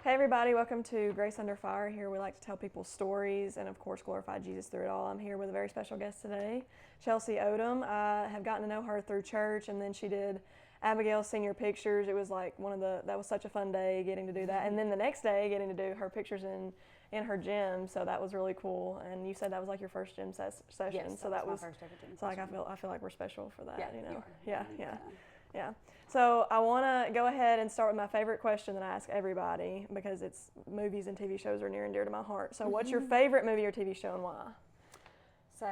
Hey everybody, welcome to Grace Under Fire. Here we like to tell people stories and of course glorify Jesus through it all. I'm here with a very special guest today, Chelsea Odom. I have gotten to know her through church, and then she did Abigail's senior pictures. It was like that was such a fun day getting to do that. And then the next day getting to do her pictures in her gym, so that was really cool. And you said that was like your first gym session, Yes, so that was my first ever gym so like session. I feel like we're special for that, Yeah, you know. you are. Yeah. So I want to go ahead and start with my favorite question that I ask everybody, because it's movies and TV shows are near and dear to my heart. So what's your favorite movie or TV show and why? So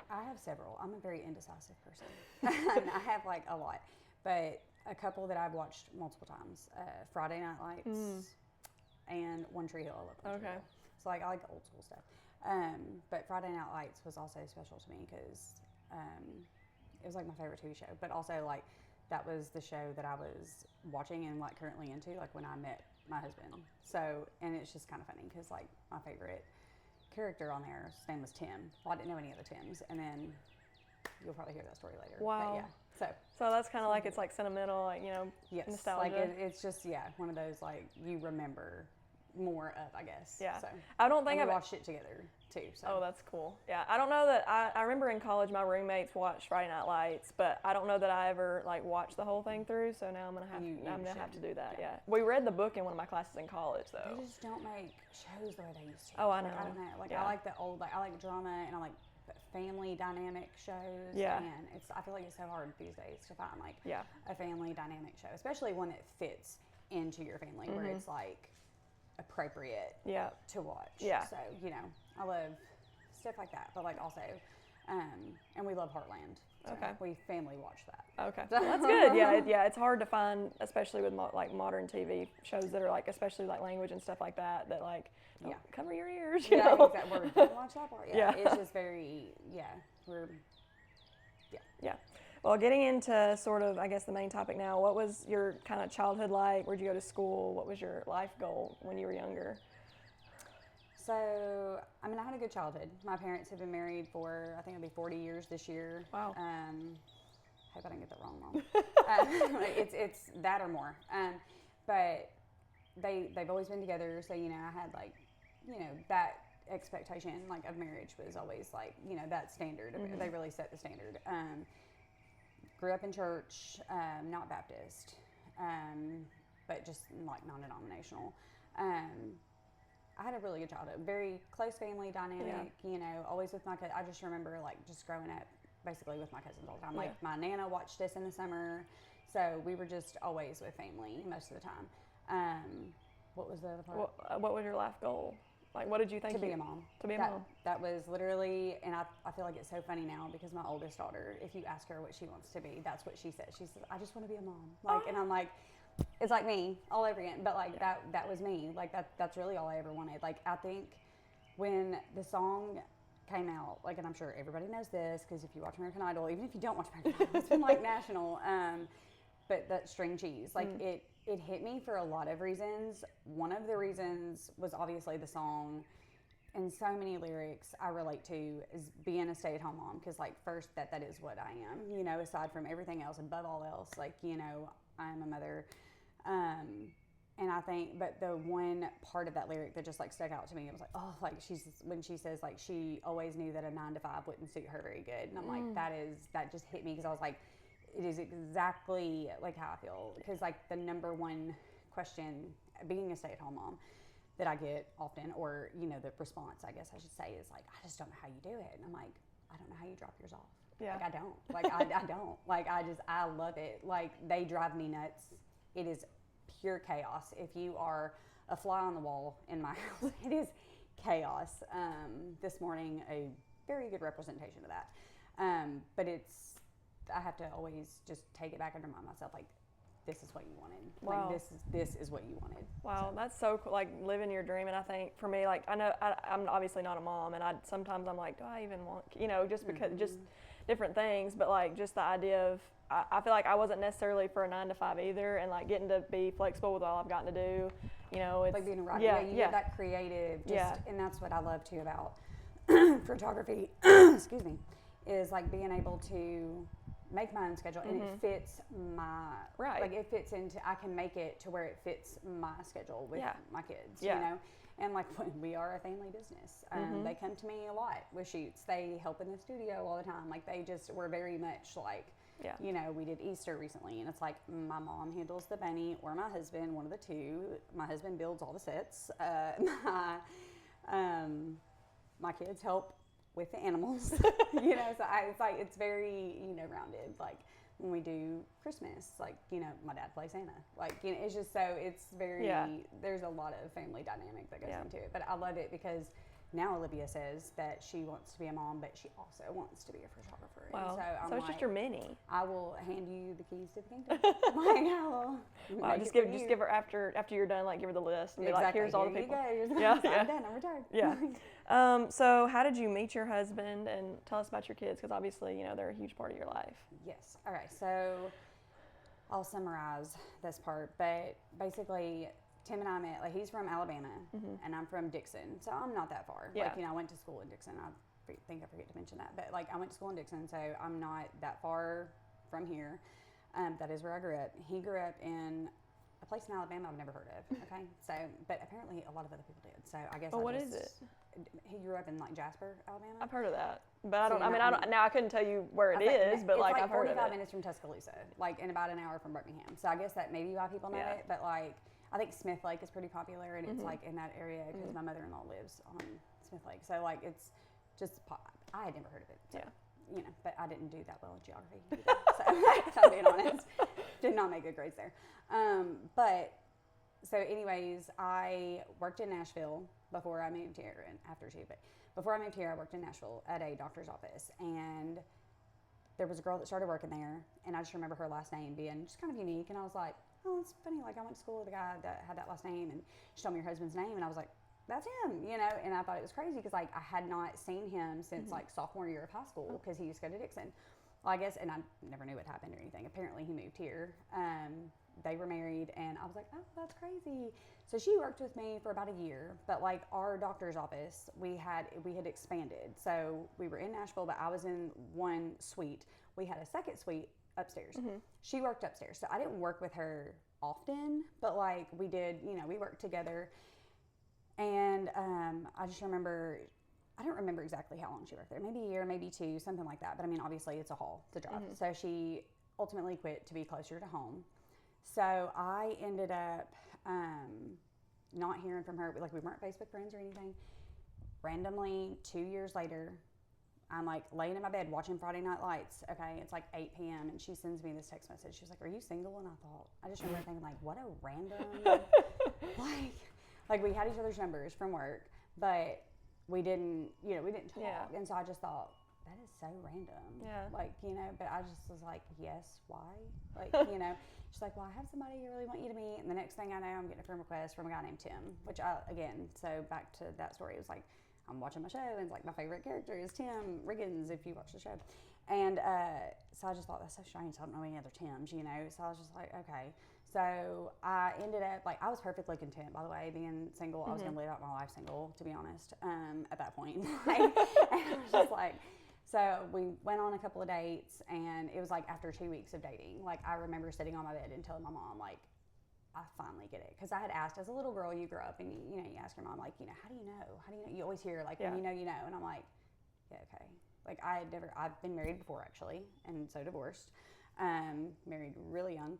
I have several. I'm a very indecisive person. I have like a lot, but a couple that I've watched multiple times: Friday Night Lights and One Tree Hill. I love One Tree Hill. So like I like the old school stuff. But Friday Night Lights was also special to me because it was like my favorite TV show, but also like that was the show that I was watching and like currently into, like when I met my husband. So, and it's just kind of funny because like my favorite character on there, his name was Tim. Well, I didn't know any other Tims, and then you'll probably hear that story later. Wow. But yeah. So that's kind of like, it's like sentimental, like, Yes, nostalgia. like it's just one of those like you remember more of, I guess. Yeah. So I don't think we I've watched it together too. So. Oh, that's cool. Yeah, I don't know that I remember in college my roommates watched Friday Night Lights, but I don't know that I ever like watched the whole thing through. So now I'm gonna have to do that. Yeah. We read the book in one of my classes in college though. They just don't make shows the way they used to. Oh, I know. Like, I don't know. Like Yeah. I like the old, like I like drama and I like family dynamic shows. Yeah. And I feel like it's so hard these days to find like Yeah. a family dynamic show, especially one that fits into your family where it's like appropriate to watch. Yeah. So, I love stuff like that, but like also, and we love Heartland. So Okay. we family watch that. Okay, well, that's good. Yeah, it's hard to find, especially with like modern TV shows that are like, especially like language and stuff like that. That like, don't cover your ears. You know? Exactly. We're gonna watch that part. Yeah, it's just very. Yeah. Well, getting into sort of, I guess, the main topic now. What was your kind of childhood like? Where'd you go to school? What was your life goal when you were younger? So, I mean, I had a good childhood. My parents have been married for, I think it'll be 40 years this year. Wow. Hope I didn't get that wrong, Mom. It's that or more. But they've always been together. So, I had like, that expectation like of marriage was always like, that standard. They really set the standard. Grew up in church, not Baptist, but just like non-denominational. I had a really good childhood, very close family dynamic, always with my kids. I just remember like just growing up basically with my cousins all the time. Like my Nana watched us in the summer, so we were just always with family most of the time. What was the other part? What was your life goal? Like, what did you think? To be a mom. To be a mom. That was literally, and I feel like it's so funny now because my oldest daughter, if you ask her what she wants to be, that's what she says. She says, I just want to be a mom. Like, and I'm like, it's like me all over again. But like that was me. Like that's really all I ever wanted. Like I think when the song came out, like, and I'm sure everybody knows this because if you watch American Idol, even if you don't watch American Idol, it's been like national. But that string cheese, like it hit me for a lot of reasons. One of the reasons was obviously the song, and so many lyrics I relate to is being a stay-at-home mom. Because like first that is what I am, aside from everything else, above all else, like, I am a mother. And I think, but the one part of that lyric that just like stuck out to me, it was like, oh, like when she says like she always knew that a 9-to-5 wouldn't suit her very good. And I'm like, that just hit me because I was like, it is exactly like how I feel. Because like the number one question being a stay-at-home mom that I get often, or, the response, I guess I should say, is like, I just don't know how you do it. And I'm like, I don't know how you drop yours off. Yeah. Like I don't. Like I don't. Like I love it. Like they drive me nuts. It is pure chaos. If you are a fly on the wall in my house, it is chaos. This morning, a very good representation of that. But I have to always just take it back and remind myself, like, this is what you wanted. Wow. Like this is what you wanted. Wow, so. That's so cool. Like living your dream. And I think for me, like I know I'm obviously not a mom, and sometimes I'm like, do I even want, just because just different things. But like just the idea of, I feel like I wasn't necessarily for a 9-to-5 either, and like getting to be flexible with all I've gotten to do, it's like being a writer. You get that creative. And that's what I love too about photography. Excuse me, is like being able to make my own schedule, and it fits my like it fits into. I can make it to where it fits my schedule with my kids. You know, and like we are a family business. They come to me a lot with shoots. They help in the studio all the time. Like we're very much like. Yeah. You know, we did Easter recently, and it's like my mom handles the bunny or my husband, one of the two. My husband builds all the sets. My kids help with the animals. You know, so it's very, you know, rounded. Like when we do Christmas, like, you know, my dad plays Santa. Like, you know, it's just it's very, there's a lot of family dynamic that goes into it. But I love it because now Olivia says that she wants to be a mom, but she also wants to be a photographer. Wow. And so it's just your mini. I will hand you the keys to the kingdom. Like, I will just give her after you're done, like give her the list and be like, here's all the people. Here you go. I'm done. I'm retired. Yeah. So how did you meet your husband, and tell us about your kids, because obviously, you know, they're a huge part of your life. Yes. All right. So I'll summarize this part, but basically, Tim and I met, like, he's from Alabama, and I'm from Dixon, so I'm not that far. Yeah. Like, you know, I went to school in Dixon. I think I forget to mention that, but, like, I went to school in Dixon, so I'm not that far from here. That is where I grew up. He grew up in a place in Alabama I've never heard of, okay? So, but apparently a lot of other people did, so I guess what is it? He grew up in, like, Jasper, Alabama. I've heard of that, but I don't, now I couldn't tell you where it is, but, like, I've heard of it. It's like 45 minutes from Tuscaloosa, like, and about an hour from Birmingham, so I guess that may be why people know it, but, like, I think Smith Lake is pretty popular, and it's like in that area because my mother-in-law lives on Smith Lake. So like it's just I had never heard of it. So, you know, but I didn't do that well in geography either. So if I'm being honest, did not make good grades there. But so anyways, I worked in Nashville before I moved here, and after too. But before I moved here, I worked in Nashville at a doctor's office, and there was a girl that started working there, and I just remember her last name being just kind of unique, and I was like, oh, it's funny, like I went to school with a guy that had that last name, and she told me her husband's name, and I was like, that's him, you know, and I thought it was crazy because like I had not seen him since like sophomore year of high school because he used to go to Dixon. Well, I guess, and I never knew what happened or anything. Apparently he moved here. They were married, and I was like, oh, that's crazy. So she worked with me for about a year, but like our doctor's office, we had expanded. So we were in Nashville, but I was in one suite. We had a second suite upstairs. She worked upstairs, so I didn't work with her often, but like we did, you know, we worked together. And I just remember, I don't remember exactly how long she worked there, maybe a year, maybe two, something like that. But I mean, obviously it's a haul, it's a drive. So she ultimately quit to be closer to home. So I ended up not hearing from her. Like we weren't Facebook friends or anything. Randomly, 2 years later, I'm like laying in my bed watching Friday Night Lights. Okay, it's like 8 p.m. and she sends me this text message. She's like, "Are you single?" And I just remember thinking like, what a random like we had each other's numbers from work, but we didn't talk. Yeah. And so I just thought, that is so random. Yeah. Like, you know, but I just was like, yes, why? Like, you know, she's like, well, I have somebody I really want you to meet. And the next thing I know, I'm getting a friend request from a guy named Tim, which so back to that story, it was like, I'm watching my show, and it's like my favorite character is Tim Riggins, if you watch the show. And so I just thought, that's so strange. I don't know any other Tims, you know? So I was just like, okay. So I ended up, like, I was perfectly content, by the way, being single. I was going to live out my life single, to be honest, at that point. And I was just like, so we went on a couple of dates, and it was like after 2 weeks of dating. Like, I remember sitting on my bed and telling my mom, like, I finally get it. Because I had asked, as a little girl, you grow up and you ask your mom, like, how do you know? How do you know? You always hear, like, when you know. And I'm like, yeah, okay. Like, I've been married before, actually, and so divorced. Married really young.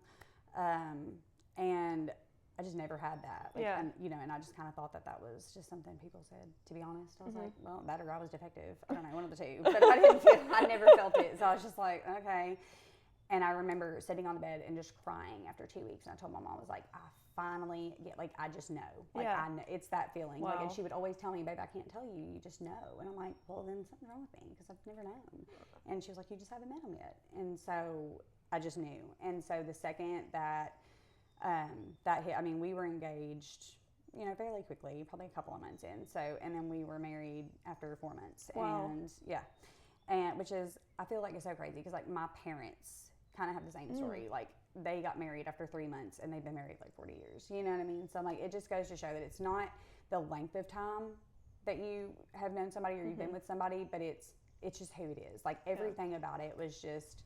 And I just never had that. Like, and I just kind of thought that was just something people said, to be honest. I was like, well, that or I was defective. I don't know, one of the two. But I never felt it. So I was just like, okay. And I remember sitting on the bed and just crying after 2 weeks. And I told my mom, I was like, I finally get, like, I just know. Like, I know, it's that feeling. Wow. Like, and she would always tell me, babe, I can't tell you. You just know. And I'm like, well, then something's wrong with me because I've never known. And she was like, you just haven't met him yet. And so I just knew. And so the second that hit, I mean, we were engaged, you know, fairly quickly, probably a couple of months in. So, and then we were married after 4 months. Wow. And which is, I feel like it's so crazy because, like, my parents kind of have the same story. Like, they got married after 3 months and they've been married like 40 years. You know what I mean? So, like, it just goes to show that it's not the length of time that you have known somebody or you've been with somebody, but it's just who it is. Like, everything about it was just,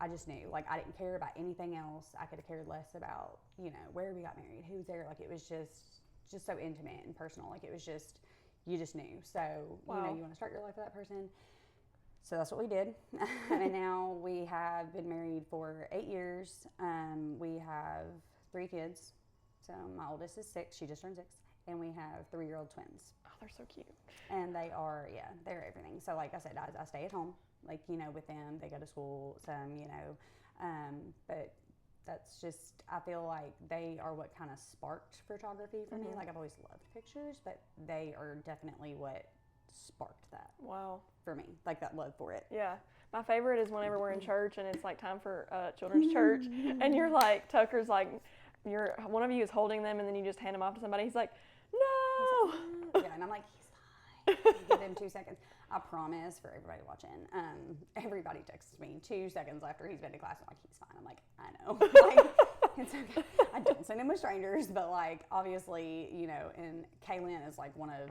I just knew, like, I didn't care about anything else. I could have cared less about, you know, where we got married, who was there. Like, it was just so intimate and personal. Like, it was just, you just knew. So, you know, you want to start your life with that person. So that's what we did. And now we have been married for 8 years. We have 3 kids. So my oldest is 6. She just turned 6. And we have 3-year-old twins. Oh, they're so cute. And they are, they're everything. So like I said, I stay at home, like, you know, with them. They go to school, some, you know. But that's just, I feel like they are what kind of sparked photography for me. Like, I've always loved pictures, but they are definitely what sparked that. Wow. For me, like that love for it. Yeah. My favorite is whenever we're in church and it's like time for children's church, and you're like, Tucker's like, one of you is holding them, and then you just hand them off to somebody. He's like, no. He's like, yeah, and I'm like, he's fine. Give him 2 seconds. I promise, for everybody watching, everybody texts me 2 seconds after he's been to class. I'm like, he's fine. I'm like, I know. Like, it's okay. I don't send him with strangers, but like, obviously, you know, and Kaylin is like one of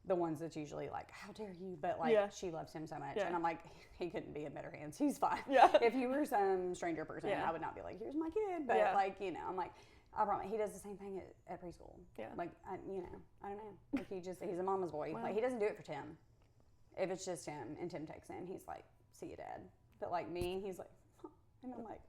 the ones that's usually like, how dare you? But like, she loves him so much. And I'm like, he couldn't be in better hands. He's fine. Yeah. If you were some stranger person, I would not be like, here's my kid. But like, you know, I'm like, I promise, he does the same thing at preschool. Yeah. Like, you know, I don't know. Like, he's a mama's boy. Wow. Like, he doesn't do it for Tim. If it's just him and Tim takes him, he's like, see you, Dad. But like me, he's like, huh. And I'm like,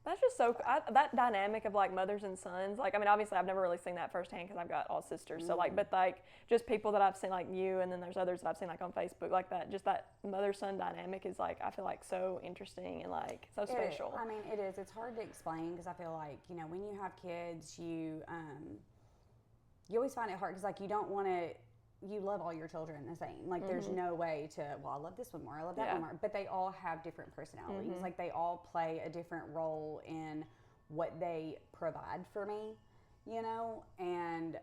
that's just so, that dynamic of like mothers and sons, like, I mean, obviously I've never really seen that firsthand because I've got all sisters. So like, but like just people that I've seen like you, and then there's others that I've seen like on Facebook, like that, just that mother-son dynamic is like, I feel like so interesting and like so special. I mean, it is. It's hard to explain because I feel like, you know, when you have kids, you always find it hard because like you don't want to, you love all your children the same. Like, there's no way to, well, I love this one more, I love that one more. But they all have different personalities. Like, they all play a different role in what they provide for me, you know? And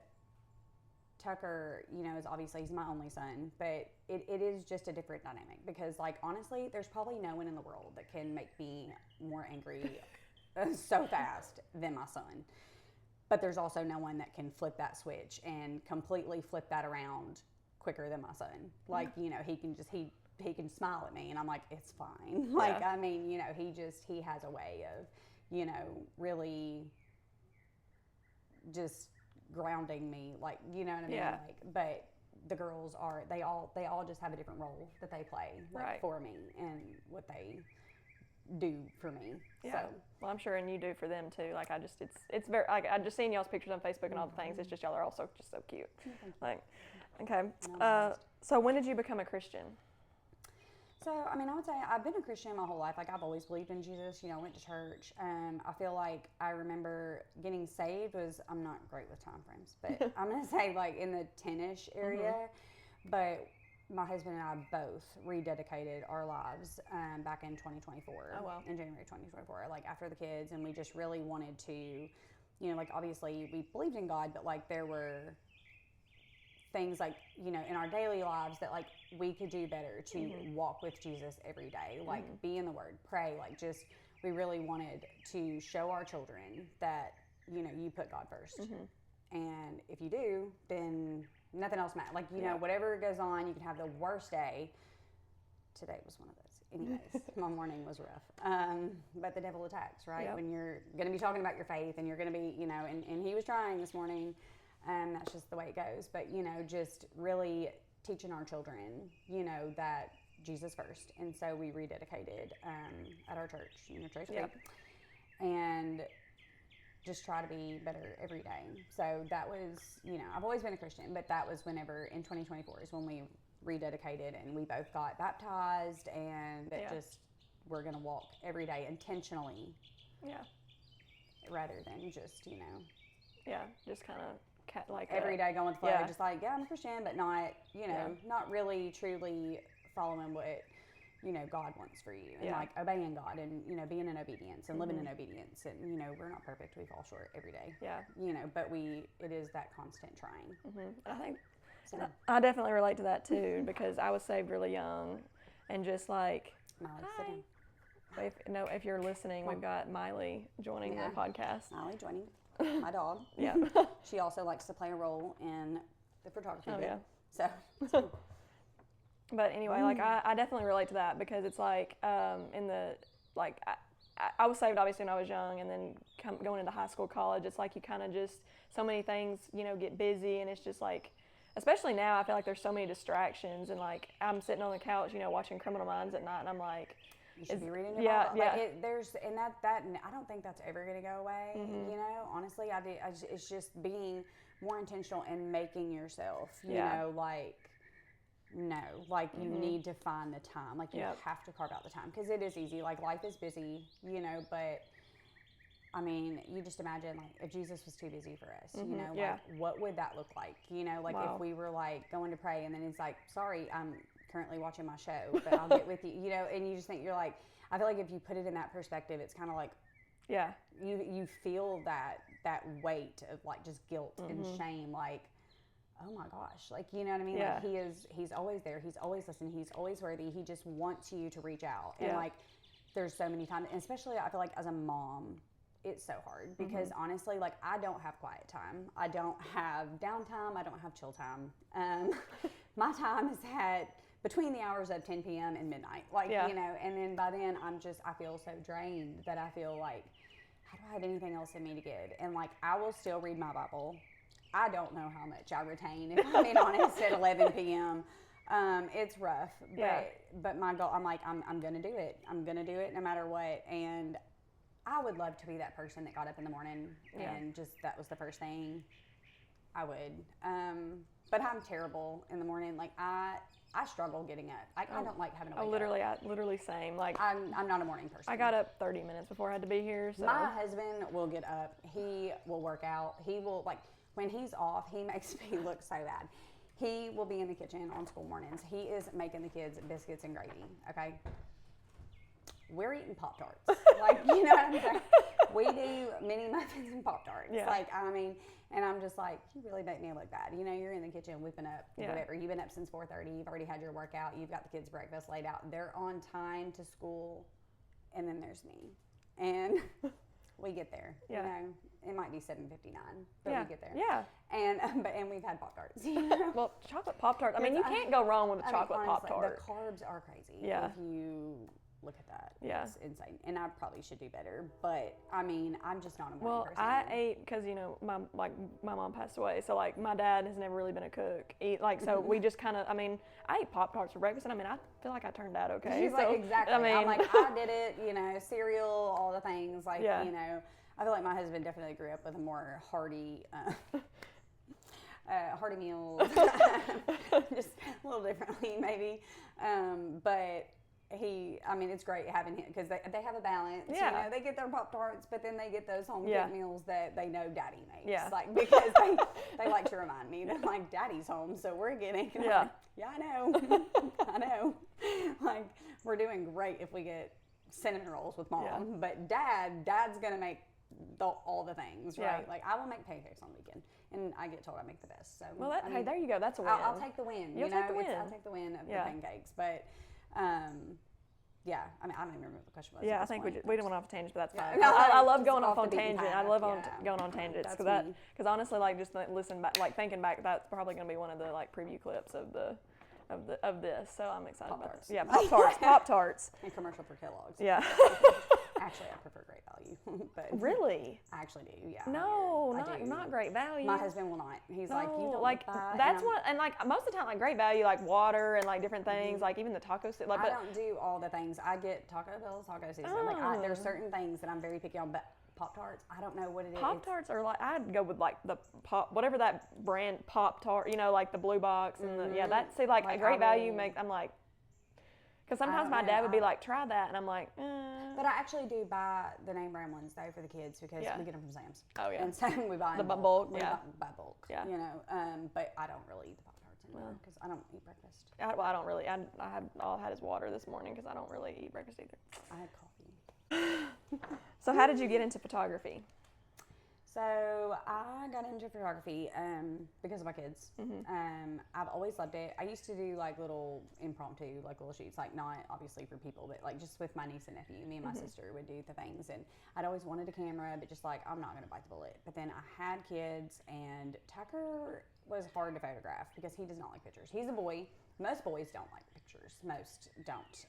Tucker, you know, is obviously, he's my only son. But it is just a different dynamic. Because, like, honestly, there's probably no one in the world that can make me more angry so fast than my son. But there's also no one that can flip that switch and completely flip that around quicker than my son. Like, you know, he can smile at me and I'm like, it's fine. Like, I mean, you know, he has a way of, you know, really just grounding me, like, you know what I mean? Yeah. Like, but the girls they all just have a different role that they play, like, for me and what they do for me. Yeah. So. Well, I'm sure, and you do for them too. Like, it's very, like, I just seen y'all's pictures on Facebook and all the things. It's just, y'all are also just so cute. Like, okay. So when did you become a Christian? So, I mean, I would say I've been a Christian my whole life. Like, I've always believed in Jesus. You know, I went to church. I feel like I remember getting saved I'm not great with time frames, but I'm going to say like in the 10-ish area. But my husband and I both rededicated our lives back in 2024. Oh, wow. In January 2024, like after the kids, and we just really wanted to, you know, like obviously we believed in God, but like there were things like, you know, in our daily lives that like we could do better to walk with Jesus every day, like be in the Word, pray, like just we really wanted to show our children that, you know, you put God first, and if you do, then nothing else matters. Like, you know, whatever goes on, you can have the worst day. Today was one of those. Anyways, my morning was rough. But the devil attacks, right? Yep. When you're going to be talking about your faith and you're going to be, you know, and he was trying this morning. That's just the way it goes. But, you know, just really teaching our children, you know, that Jesus first. And so we rededicated at our church, you know, Church Creek. And just try to be better every day. So that was, you know, I've always been a Christian, but that was whenever in 2024 is when we rededicated and we both got baptized, and that just we're going to walk every day intentionally. Yeah. Rather than just, you know. Yeah, just kind of like every day going with the flow, just like, I'm a Christian, but not, you know, not really truly following what, you know, God wants for you, and like obeying God, and, you know, being in obedience and living in obedience, and, you know, we're not perfect, we fall short every day, you know, but it is that constant trying. I think I definitely relate to that too, because I was saved really young, and just like, if you're listening, we've got Miley joining the podcast. Miley joining, my dog. She also likes to play a role in the photography bit. So but anyway, like I definitely relate to that, because it's like in the, like I was saved obviously when I was young, and then going into high school, college, it's like you kind of just, so many things, get busy, and it's just like, especially now, I feel like there's so many distractions, and like I'm sitting on the couch, watching Criminal Minds at night, and I'm like, you should be reading your yeah, Bible. yeah. Like and I don't think that's ever going to go away. Honestly, it's just being more intentional and making yourself, you need to find the time. Like, you have to carve out the time, because it is easy. Like, life is busy, but I mean, you just imagine, like, if Jesus was too busy for us, what would that look like? Wow. If we were, like, going to pray, and then he's like, sorry, I'm currently watching my show, but I'll get with you, and you just think, you're like, I feel like if you put it in that perspective, it's kind of like, you feel that weight of, like, just guilt and shame, like, oh my gosh, like, you know what I mean? Yeah. Like, he's always there, he's always listening, he's always worthy, he just wants you to reach out. And like, there's so many times, and especially I feel like as a mom, it's so hard, because honestly, like, I don't have quiet time, I don't have downtime, I don't have chill time. My time is had between the hours of 10 p.m. and midnight, like, and then by then I feel so drained that I feel like, how do I have anything else in me to give? And like, I will still read my Bible. I don't know how much I retain, if I'm being honest, at 11 p.m. It's rough, but my goal, I'm like, I'm going to do it. I'm going to do it no matter what. And I would love to be that person that got up in the morning and just, that was the first thing I would. But I'm terrible in the morning. Like, I struggle getting up. I don't like having to wake up. Literally same. Like, I'm not a morning person. I got up 30 minutes before I had to be here. So. My husband will get up. He will work out. He will, like, when he's off, he makes me look so bad. He will be in the kitchen on school mornings. He is making the kids biscuits and gravy, okay? We're eating Pop-Tarts. Like, you know what I'm saying? We do mini muffins and Pop-Tarts. Yeah. Like, I mean, and I'm just like, you really make me look bad. You're in the kitchen whipping up whatever. You've been up since 4:30. You've already had your workout. You've got the kids' breakfast laid out. They're on time to school. And then there's me. And we get there. It might be 7:59, but we get there. Yeah. And we've had Pop-Tarts. Well, chocolate Pop-Tarts. I mean, you can't go wrong with a chocolate honestly, Pop-Tart. The carbs are crazy. Yeah. If you look at that. Yeah. It's insane. And I probably should do better, but I mean, I'm just not a morning Well, person. I ate, because, my mom passed away, so, like, my dad has never really been a cook. So we just kind of, I mean, I ate Pop-Tarts for breakfast, and I mean, I feel like I turned out okay. He's like, exactly. I mean, I'm like, I did it, cereal, all the things, like, I feel like my husband definitely grew up with a more hearty meals, just a little differently maybe, but it's great having him, because they have a balance. They get their Pop-Tarts, but then they get those home cooked meals that they know Daddy makes. Like, because they like to remind me that, like, Daddy's home, so we're getting. Like, I know, I know. Like, we're doing great if we get cinnamon rolls with Mom, but Dad's gonna make all the things, right? Like, I will make pancakes on the weekend, and I get told I make the best. So, well, hey, there you go. That's a win. I'll take the win. You'll take the win. I'll take the win of the pancakes, but. I mean, I don't even remember what the question was. Yeah, I think we didn't went off a tangent, but that's fine. No, I love just going off off on the beaten tangents. path. I love going on tangents because honestly, like, just listen back, like, thinking back, that's probably going to be one of the, like, preview clips of this. So I'm excited about Pop-Tarts. it. Yeah, Pop-Tarts. And commercial for Kellogg's. Yeah. Actually, I prefer Great Value, but really, I actually do. Yeah. No, I do. not Great Value. My husband will not. He's like, you don't like buy, that's what, and like most of the time, like, Great Value, like water and like different things, like even the taco. Like, I don't do all the things. I get Taco Bell's, taco season. Like, there's certain things that I'm very picky on, but Pop-Tarts, I don't know what it is. Pop-Tarts are like, I'd go with like the whatever that brand Pop-Tart, like the blue box and like a Great Value makes. I'm like. Because sometimes my dad would be like, try that. And I'm like, But I actually do buy the name brand ones, though, for the kids, because we get them from Sam's. Oh, yeah. And so we buy them bulk. We buy bulk. Yeah. But I don't really eat the Pop-Tarts anymore, because I don't eat breakfast. I don't really. All I had is water this morning, because I don't really eat breakfast either. I had coffee. So how did you get into photography? So I got into photography because of my kids. I've always loved it. I used to do like little impromptu, like little shoots, like not obviously for people, but like just with my niece and nephew. Me and my sister would do the things, and I'd always wanted a camera, but just like, I'm not going to bite the bullet. But then I had kids, and Tucker was hard to photograph because he does not like pictures. He's a boy. Most boys don't like pictures. Most don't.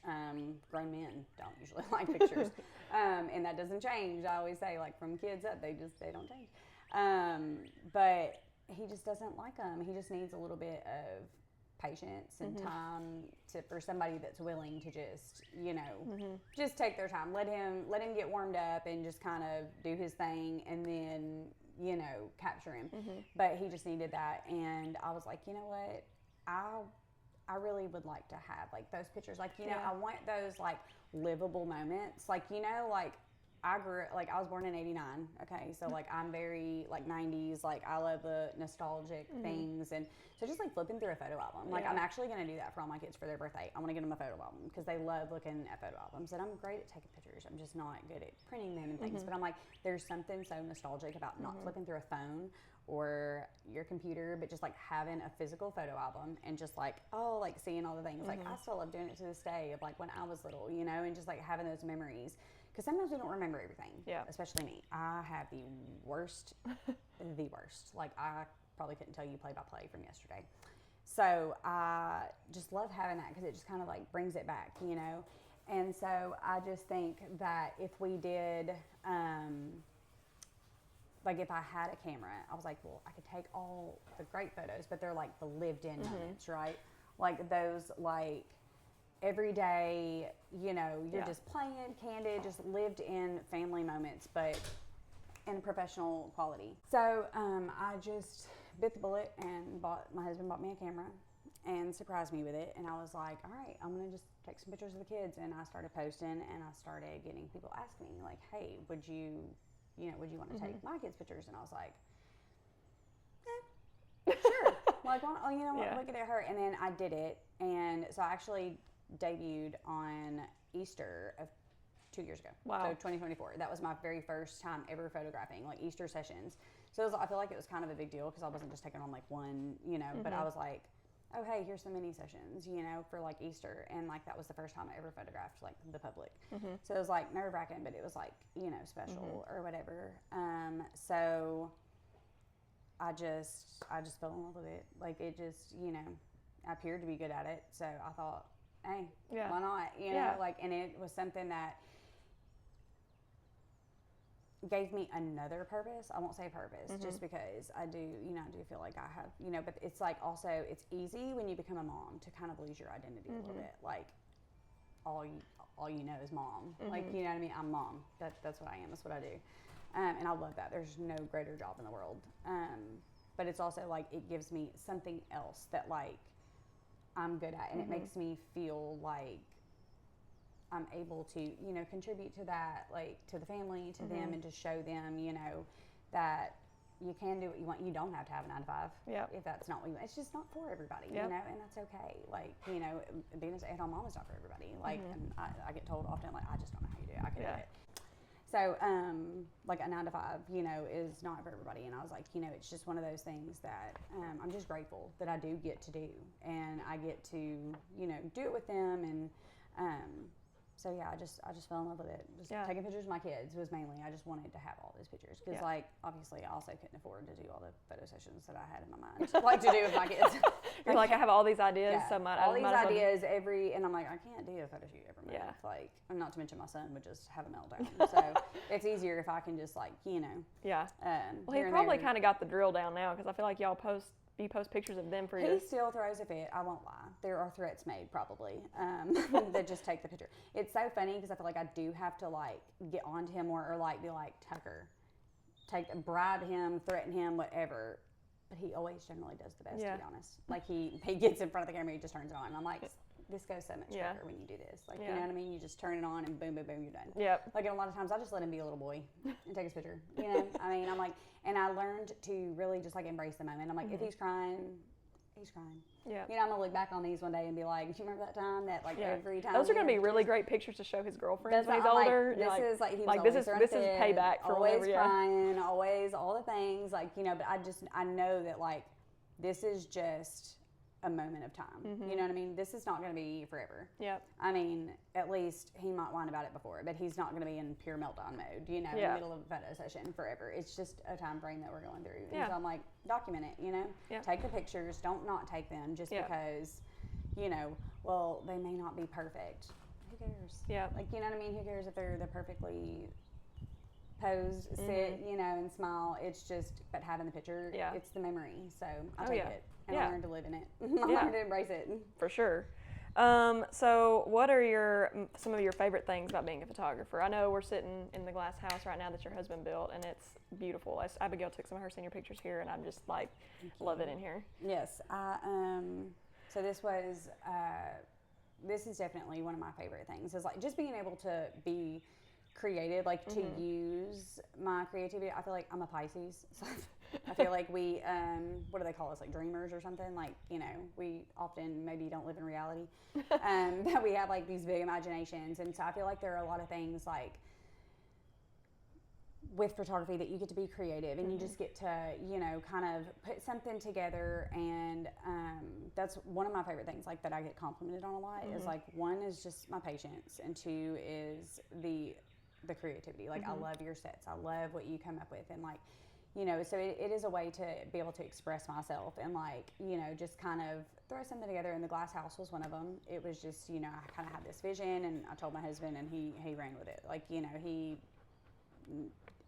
Grown men don't usually like pictures. And that doesn't change. I always say, like, from kids up, they don't change. But he just doesn't like them. He just needs a little bit of patience and time for somebody that's willing to just, just take their time. Let him get warmed up and just kind of do his thing, and then, capture him. But he just needed that. And I was like, you know what? I really would like to have, like, those pictures. Like, I want those, like, livable moments. Like, like, I was born in 89, okay? So, like, I'm very, like, 90s. Like, I love the nostalgic things. And so just, like, flipping through a photo album. Like, I'm actually going to do that for all my kids for their birthday. I want to get them a photo album because they love looking at photo albums. And I'm great at taking pictures. I'm just not good at printing them and things. But I'm like, there's something so nostalgic about not flipping through a phone or your computer, but just, like, having a physical photo album and just, like, seeing all the things. Like, I still love doing it to this day of, like, when I was little, and just, like, having those memories. Because sometimes we don't remember everything, especially me. I have the worst. Like, I probably couldn't tell you play-by-play from yesterday. So I just love having that because it just kind of, like, brings it back, And so I just think that if we did, like, if I had a camera, I was like, well, I could take all the great photos, but they're, like, the lived-in moments, right? Like, those, like, every day, you're just playing, candid, just lived in family moments, but in professional quality. So I just bit the bullet and my husband bought me a camera and surprised me with it. And I was like, all right, I'm gonna just take some pictures of the kids. And I started posting, and I started getting people ask me, like, hey, would you want to take my kids' pictures? And I was like, sure. Like, look at her. And then I did it. And so I actually debuted on Easter of 2 years ago. Wow. So 2024. That was my very first time ever photographing, like, Easter sessions. So I feel like it was kind of a big deal because I wasn't just taking on, like, one, but I was like, oh, hey, here's some mini sessions, for, like, Easter. And, like, that was the first time I ever photographed, like, the public. So it was, like, nerve-wracking, but it was, like, special or whatever. So I just fell in love with it. Like, it just, I appeared to be good at it. So I thought, hey, why not? Like, and it was something that gave me another purpose. I won't say purpose, just because I do feel like I have, but it's like also, it's easy when you become a mom to kind of lose your identity a little bit. Like, all you know is mom. Like, you know what I mean? I'm mom. That's what I am. That's what I do. And I love that. There's no greater job in the world. But it's also, like, it gives me something else that, like, I'm good at, and it makes me feel like I'm able to, contribute to that, like, to the family, to them, and to show them, that you can do what you want. You don't have to have a 9 to 5 if that's not what you want. It's just not for everybody, and that's okay. Like, being a stay-at-home mom is not for everybody. Like, and I get told often, like, I just don't know how you do it. I can do it. So, like, a 9 to 5, is not for everybody. And I was like, it's just one of those things that I'm just grateful that I do get to do. And I get to, do it with them. And so, yeah, I just fell in love with it. Just taking pictures of my kids was mainly, I just wanted to have all those pictures. Because, like, obviously, I also couldn't afford to do all the photo sessions that I had in my mind, like, to do with my kids. You're like, I have all these ideas, so all these ideas and I'm like, I can't do a photo shoot every month. Like, and not to mention my son would just have a meltdown. So it's easier if I can just, like, well, he probably kind of got the drill down now, because I feel like you post pictures of them for He still throws a fit. I won't lie. There are threats made, probably, that just take the picture. It's so funny because I feel like I do have to, like, get onto him or like, be like, Tucker, bribe him, threaten him, whatever. But he always generally does the best, to be honest. Like, he gets in front of the camera, he just turns it on. And I'm like, this goes so much better when you do this. Like, you know what I mean? You just turn it on and boom, boom, boom, you're done. Yep. Like, and a lot of times I just let him be a little boy and take his picture. I mean, I'm like, and I learned to really just, like, embrace the moment. I'm like, if he's crying, he's crying. Yeah. I'm gonna look back on these one day and be like, do you remember that time that, like, every time? Those are gonna be really great pictures to show his girlfriends when he's older. Like, this is like, he was like, this is payback for always whatever. Crying, always all the things, like, but I know that, like, this is just a moment of time. You know what I mean? This is not going to be forever. Yep. I mean, at least he might whine about it before, but he's not going to be in pure meltdown mode, in the middle of a photo session forever. It's just a time frame that we're going through. And so I'm like, document it, Take the pictures. Don't not take them just because, well, they may not be perfect. Who cares? Yeah. Like, you know what I mean? Who cares if they're perfectly posed, sit, and smile. It's just, but having the picture, it's the memory. So I take it and I learn to live in it. I learn to embrace it. For sure. So what are some of your favorite things about being a photographer? I know we're sitting in the glass house right now that your husband built, and it's beautiful. Abigail took some of her senior pictures here, and I'm just like, love it in here. Yes. So this is definitely one of my favorite things, is like just being able to be creative, like to use my creativity. I feel like I'm a Pisces, so I feel like we, what do they call us, like dreamers or something? Like, we often maybe don't live in reality, that we have like these big imaginations. And so I feel like there are a lot of things like with photography that you get to be creative and you just get to, kind of put something together. And that's one of my favorite things, like that I get complimented on a lot, is like, one is just my patience, and two is the creativity. Like, I love your sets. I love what you come up with. And like, so it is a way to be able to express myself and like, just kind of throw something together. And the glass house was one of them. It was just, I kind of had this vision, and I told my husband, and he ran with it. Like, he,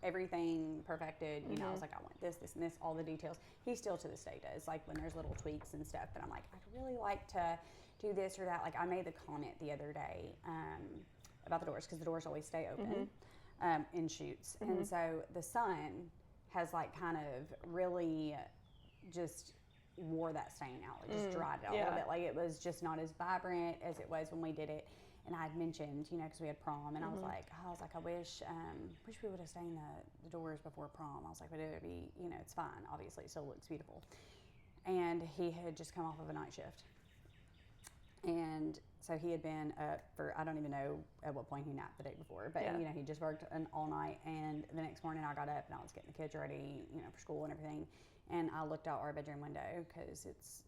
everything perfected. I was like, I want this, and this, all the details. He still to this day does, like when there's little tweaks and stuff, but I'm like, I'd really like to do this or that. Like, I made the comment the other day, about the doors, because the doors always stay open in shoots. And so the sun has like kind of really just wore that stain out. It just dried it out a little bit. Like, it was just not as vibrant as it was when we did it. And I had mentioned, because we had prom, and I was like, I wish we would have stained the doors before prom. I was like, but it would be, it's fine. Obviously, it still looks beautiful. And he had just come off of a night shift. And so he had been up for, I don't even know at what point he napped the day before, but he just worked all night. And the next morning I got up and I was getting the kids ready, for school and everything. And I looked out our bedroom window, because it's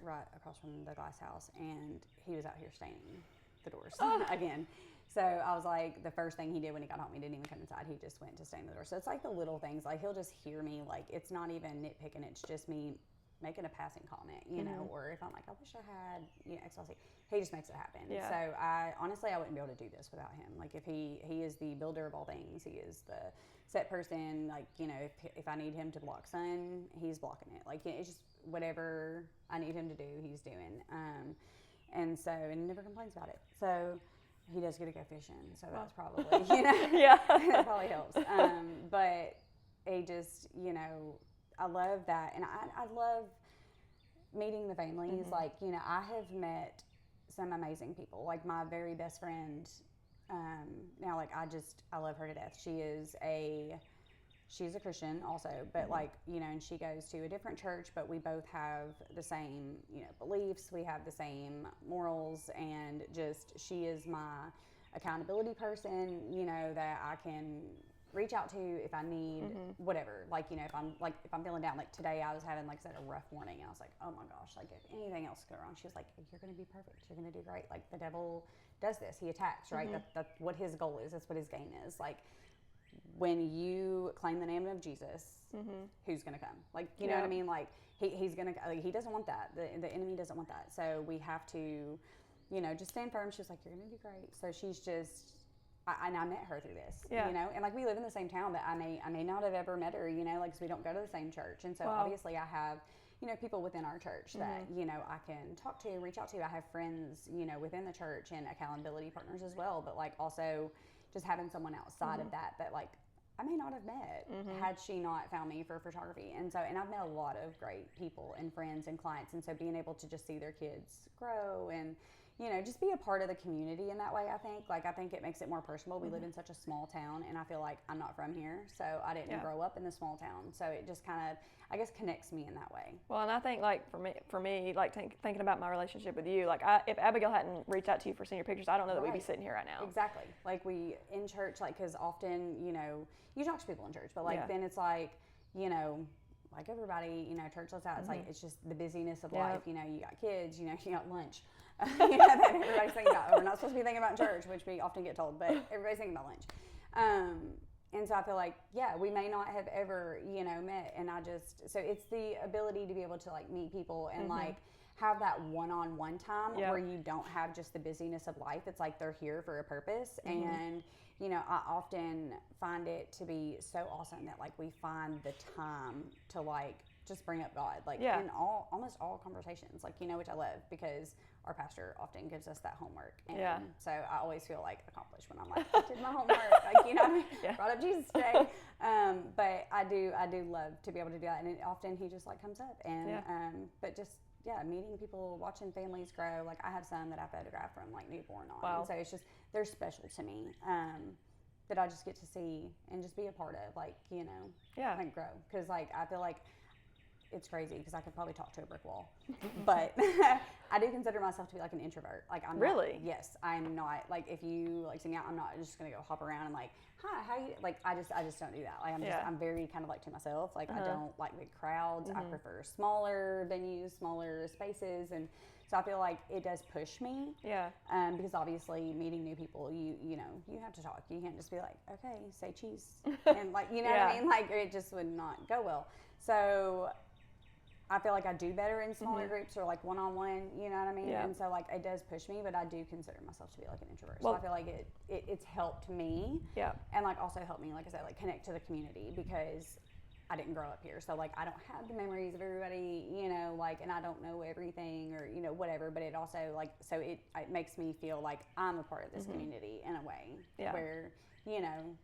right across from the glass house, and he was out here staining the doors again. So I was like, the first thing he did when he got home, he didn't even come inside. He just went to stain the door. So it's like the little things, like he'll just hear me, like it's not even nitpicking, it's just me making a passing comment, or if I'm like, I wish I had, XYZ, he just makes it happen. Yeah. So I wouldn't be able to do this without him. Like, if he is the builder of all things, he is the set person. Like, if I need him to block sun, he's blocking it. Like, it's just whatever I need him to do, he's doing. And he never complains about it. So he does get to go fishing. So that's probably, that probably helps. But he just, I love that. And I love meeting the families. Like, I have met some amazing people. Like, my very best friend, now, like, I love her to death. She's a Christian also, but like, and she goes to a different church, but we both have the same, beliefs. We have the same morals, and just, she is my accountability person, that I can reach out to if I need whatever. Like, if I'm feeling down, like today I was having, like I said, a rough morning. I was like, oh my gosh, like if anything else go wrong, she was like, you're going to be perfect. You're going to do great. Like, the devil does this. He attacks, right? That's what his goal is. That's what his game is. Like, when you claim the name of Jesus, who's going to come? Like, you know what I mean? Like, he's going to, like, he doesn't want that. The enemy doesn't want that. So we have to, just stand firm. She's like, you're going to do great. So she's just, I met her through this, and like, we live in the same town, but I may not have ever met her, like, 'cause we don't go to the same church. And so obviously I have, people within our church that, I can talk to, reach out to. I have friends, within the church, and accountability partners as well. But like, also just having someone outside of that, like, I may not have met had she not found me for photography. And so, and I've met a lot of great people and friends and clients. And so being able to just see their kids grow and, just be a part of the community in that way, I think it makes it more personal. We live in such a small town, and I feel like I'm not from here, so I didn't grow up in the small town. So it just kind of, I guess, connects me in that way. Well, and I think, like, for me, like, thinking about my relationship with you, like, if Abigail hadn't reached out to you for senior pictures, I don't know that we'd be sitting here right now. Exactly. Like, we, in church, like, because often, you talk to people in church, but, like, then it's like, like everybody, you know, church lets out. It's like, it's just the busyness of Yeah. life. You know, you got kids, you know, you got lunch. You know, that everybody's thinking about. We're not supposed to be thinking about church, which we often get told, but everybody's thinking about lunch. And so I feel like, yeah, we may not have ever, you know, met. And so it's the ability to be able to like meet people and like have that one-on-one time where you don't have just the busyness of life. It's like they're here for a purpose. And, you know, I often find it to be so awesome that like we find the time to like just bring up God, like in almost all conversations, like, you know, which I love because our pastor often gives us that homework. And so I always feel like accomplished when I'm like, I did my homework, like, you know what I mean? Brought up Jesus today. But I do love to be able to do that. And often he just like comes up and, but just, meeting people, watching families grow. Like I have some that I photograph from like newborn on. Wow. And so it's just, they're special to me. That I just get to see and just be a part of, like, you know, like grow. Cause like, I feel like, it's crazy because I could probably talk to a brick wall, but I do consider myself to be like an introvert. Like I'm really, not, yes, I'm not like if you like see me out, I'm not just gonna go hop around and like, hi, how you like? I just don't do that. Like I'm very kind of like to myself. Like I don't like big crowds. I prefer smaller venues, smaller spaces, and so I feel like it does push me. Yeah. Because obviously meeting new people, you know, you have to talk. You can't just be like, okay, say cheese, and like you know what I mean. Like it just would not go well. So I feel like I do better in smaller groups or like one-on-one, you know what I mean? And so like it does push me, but I do consider myself to be like an introvert. So I feel like it's helped me. Yeah. And like also helped me, like I said, like connect to the community because I didn't grow up here. So like I don't have the memories of everybody, you know, like, and I don't know everything or, you know, whatever, but it also like, so it makes me feel like I'm a part of this community in a way where, you know,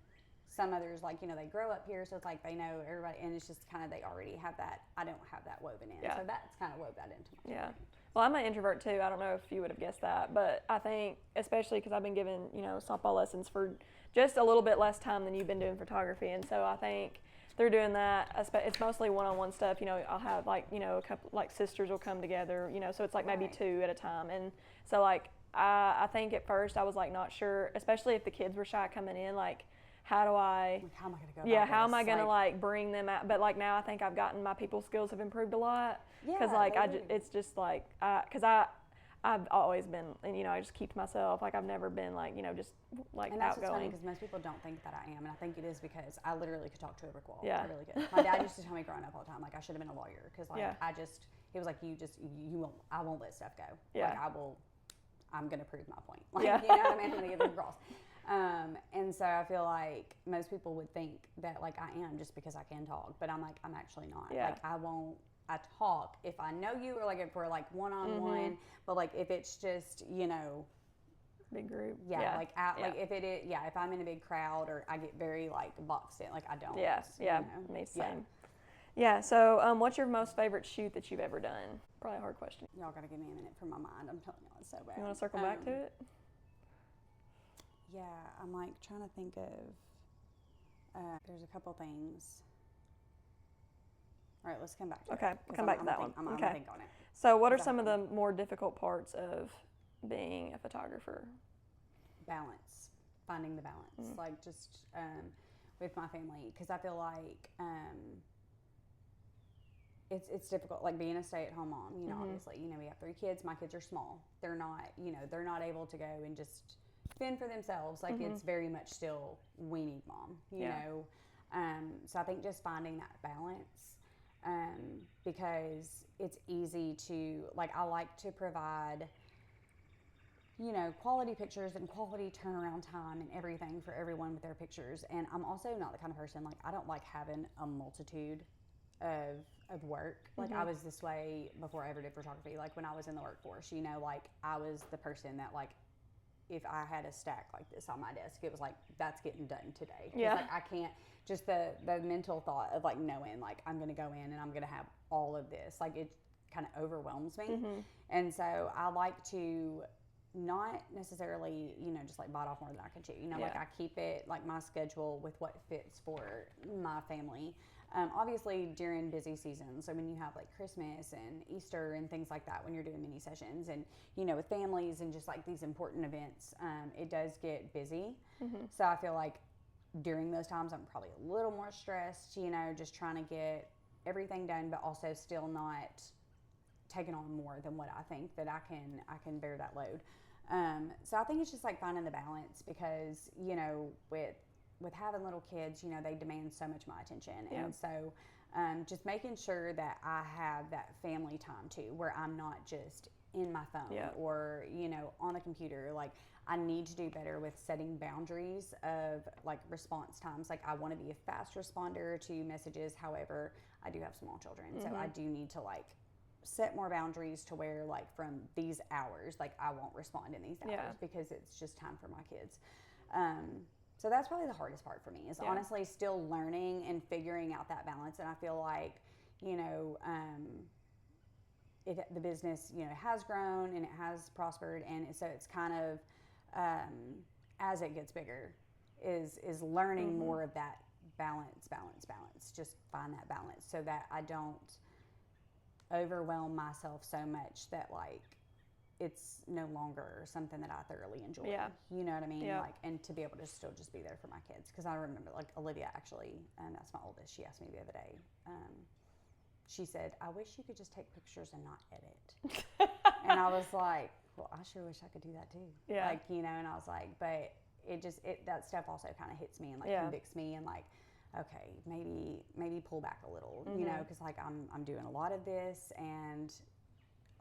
some others, like, you know, they grow up here, so it's like they know everybody, and it's just kind of they already have that. I don't have that woven in, so that's kind of wove that into my story. Well, I'm an introvert too. I don't know if you would have guessed that, but I think, especially because I've been given, you know, softball lessons for just a little bit less time than you've been doing photography, and so I think through doing that, it's mostly one-on-one stuff. You know, I'll have like, you know, a couple like sisters will come together, you know, so it's like maybe 2 at a time, and so like I think at first I was like not sure, especially if the kids were shy coming in, like. How do I? Like, how am I gonna go? Yeah, how am I gonna like bring them out? But like now, I think I've gotten my people skills have improved a lot. Because like it's just like because I've always been, and you know, I just keep to myself. Like I've never been like, you know, just like and that's outgoing. what's funny because most people don't think that I am, and I think it is because I literally could talk to a brick wall. Yeah. I really could. My dad used to tell me growing up all the time, like I should have been a lawyer because like he was like I won't let stuff go. Yeah. Like I'm gonna prove my point. Like you know what I mean? I'm gonna get it across. And so I feel like most people would think that like I am just because I can talk, but I'm like, I'm actually not. Yeah. Like I talk if I know you or like if we're like one-on-one, but like if it's just, you know, big group. Like like if it is, if I'm in a big crowd or I get very like boxed in, like I don't. Yeah. You know? Me same. Yeah. So what's your most favorite shoot that you've ever done? Probably a hard question. Y'all gotta give me a minute for my mind. I'm telling y'all it's so bad. You want to circle back to it? Yeah, I'm like trying to think of, there's a couple things. All right, let's come back to it. Okay, come back to that one. I'm gonna think on it. So what are some of the more difficult parts of being a photographer? Balance, finding the balance, like just with my family, because I feel like it's difficult, like being a stay-at-home mom, you know, obviously, you know, we have 3 kids, my kids are small. They're not, you know, they're not able to go and just fend for themselves. Like it's very much still we need mom, you know. So I think just finding that balance, because it's easy to like I like to provide, you know, quality pictures and quality turnaround time and everything for everyone with their pictures. And I'm also not the kind of person like I don't like having a multitude of work. Like I was this way before I ever did photography. Like when I was in the workforce, you know, like I was the person that like if I had a stack like this on my desk, it was like, that's getting done today. Yeah. Like I can't, just the mental thought of like knowing like I'm going to go in and I'm going to have all of this, like it kind of overwhelms me. And so I like to not necessarily, you know, just like bite off more than I can chew. You know, like I keep it like my schedule with what fits for my family. Obviously during busy seasons, so when you have like Christmas and Easter and things like that, when you're doing mini sessions and, you know, with families and just like these important events, it does get busy. So I feel like during those times, I'm probably a little more stressed, you know, just trying to get everything done, but also still not taking on more than what I think that I can bear that load. So I think it's just like finding the balance, because, you know, with having little kids, you know, they demand so much of my attention. Yeah. And so just making sure that I have that family time too, where I'm not just in my phone Yeah. or, you know, on the computer. Like, I need to do better with setting boundaries of like response times. Like, I want to be a fast responder to messages. However, I do have small children. So I do need to like set more boundaries to where, like, from these hours, like, I won't respond in these hours, Yeah. because it's just time for my kids. So that's probably the hardest part for me, is honestly still learning and figuring out that balance. And I feel like, you know, the business, you know, has grown and it has prospered, and so it's kind of, as it gets bigger, is learning more of that balance. Just find that balance so that I don't overwhelm myself so much that, like, it's no longer something that I thoroughly enjoy. Yeah. You know what I mean? Yeah. Like, and to be able to still just be there for my kids. Because I remember, like, Olivia actually, and that's my oldest, she asked me the other day, she said, I wish you could just take pictures and not edit. And I was like, well, I sure wish I could do that too. Yeah. Like, you know, and I was like, but that stuff also kind of hits me and, like, convicts me, and, like, okay, maybe pull back a little, you know, because, like, I'm doing a lot of this, and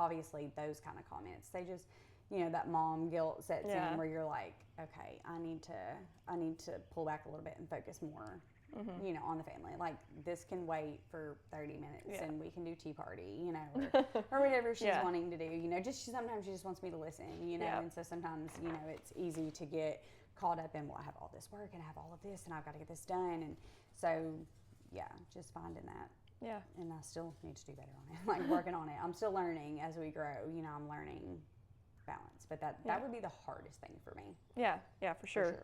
obviously those kind of comments, they just, you know, that mom guilt sets in, where you're like, okay, I need to pull back a little bit and focus more, you know, on the family. Like, this can wait for 30 minutes and we can do tea party, you know, or whatever she's wanting to do, you know, sometimes she just wants me to listen, you know, and so sometimes, you know, it's easy to get caught up in, well, I have all this work and I have all of this and I've got to get this done. And so, yeah, just finding that. Yeah. And I still need to do better on it, like, working on it. I'm still learning as we grow, you know, I'm learning balance, but that would be the hardest thing for me. Yeah, for sure.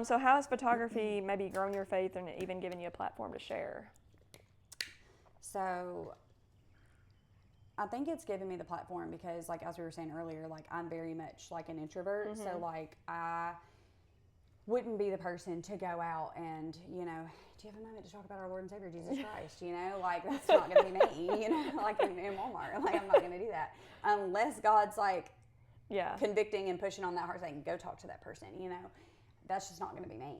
So how has photography maybe grown your faith and even given you a platform to share? So I think it's given me the platform because, like, as we were saying earlier, like, I'm very much like an introvert. So, like, I wouldn't be the person to go out and, you know, do you have a moment to talk about our Lord and Savior, Jesus Christ? You know, like, that's not going to be me, you know, like in Walmart. Like, I'm not going to do that unless God's, like, convicting and pushing on that heart, saying, go talk to that person, you know. That's just not going to be me.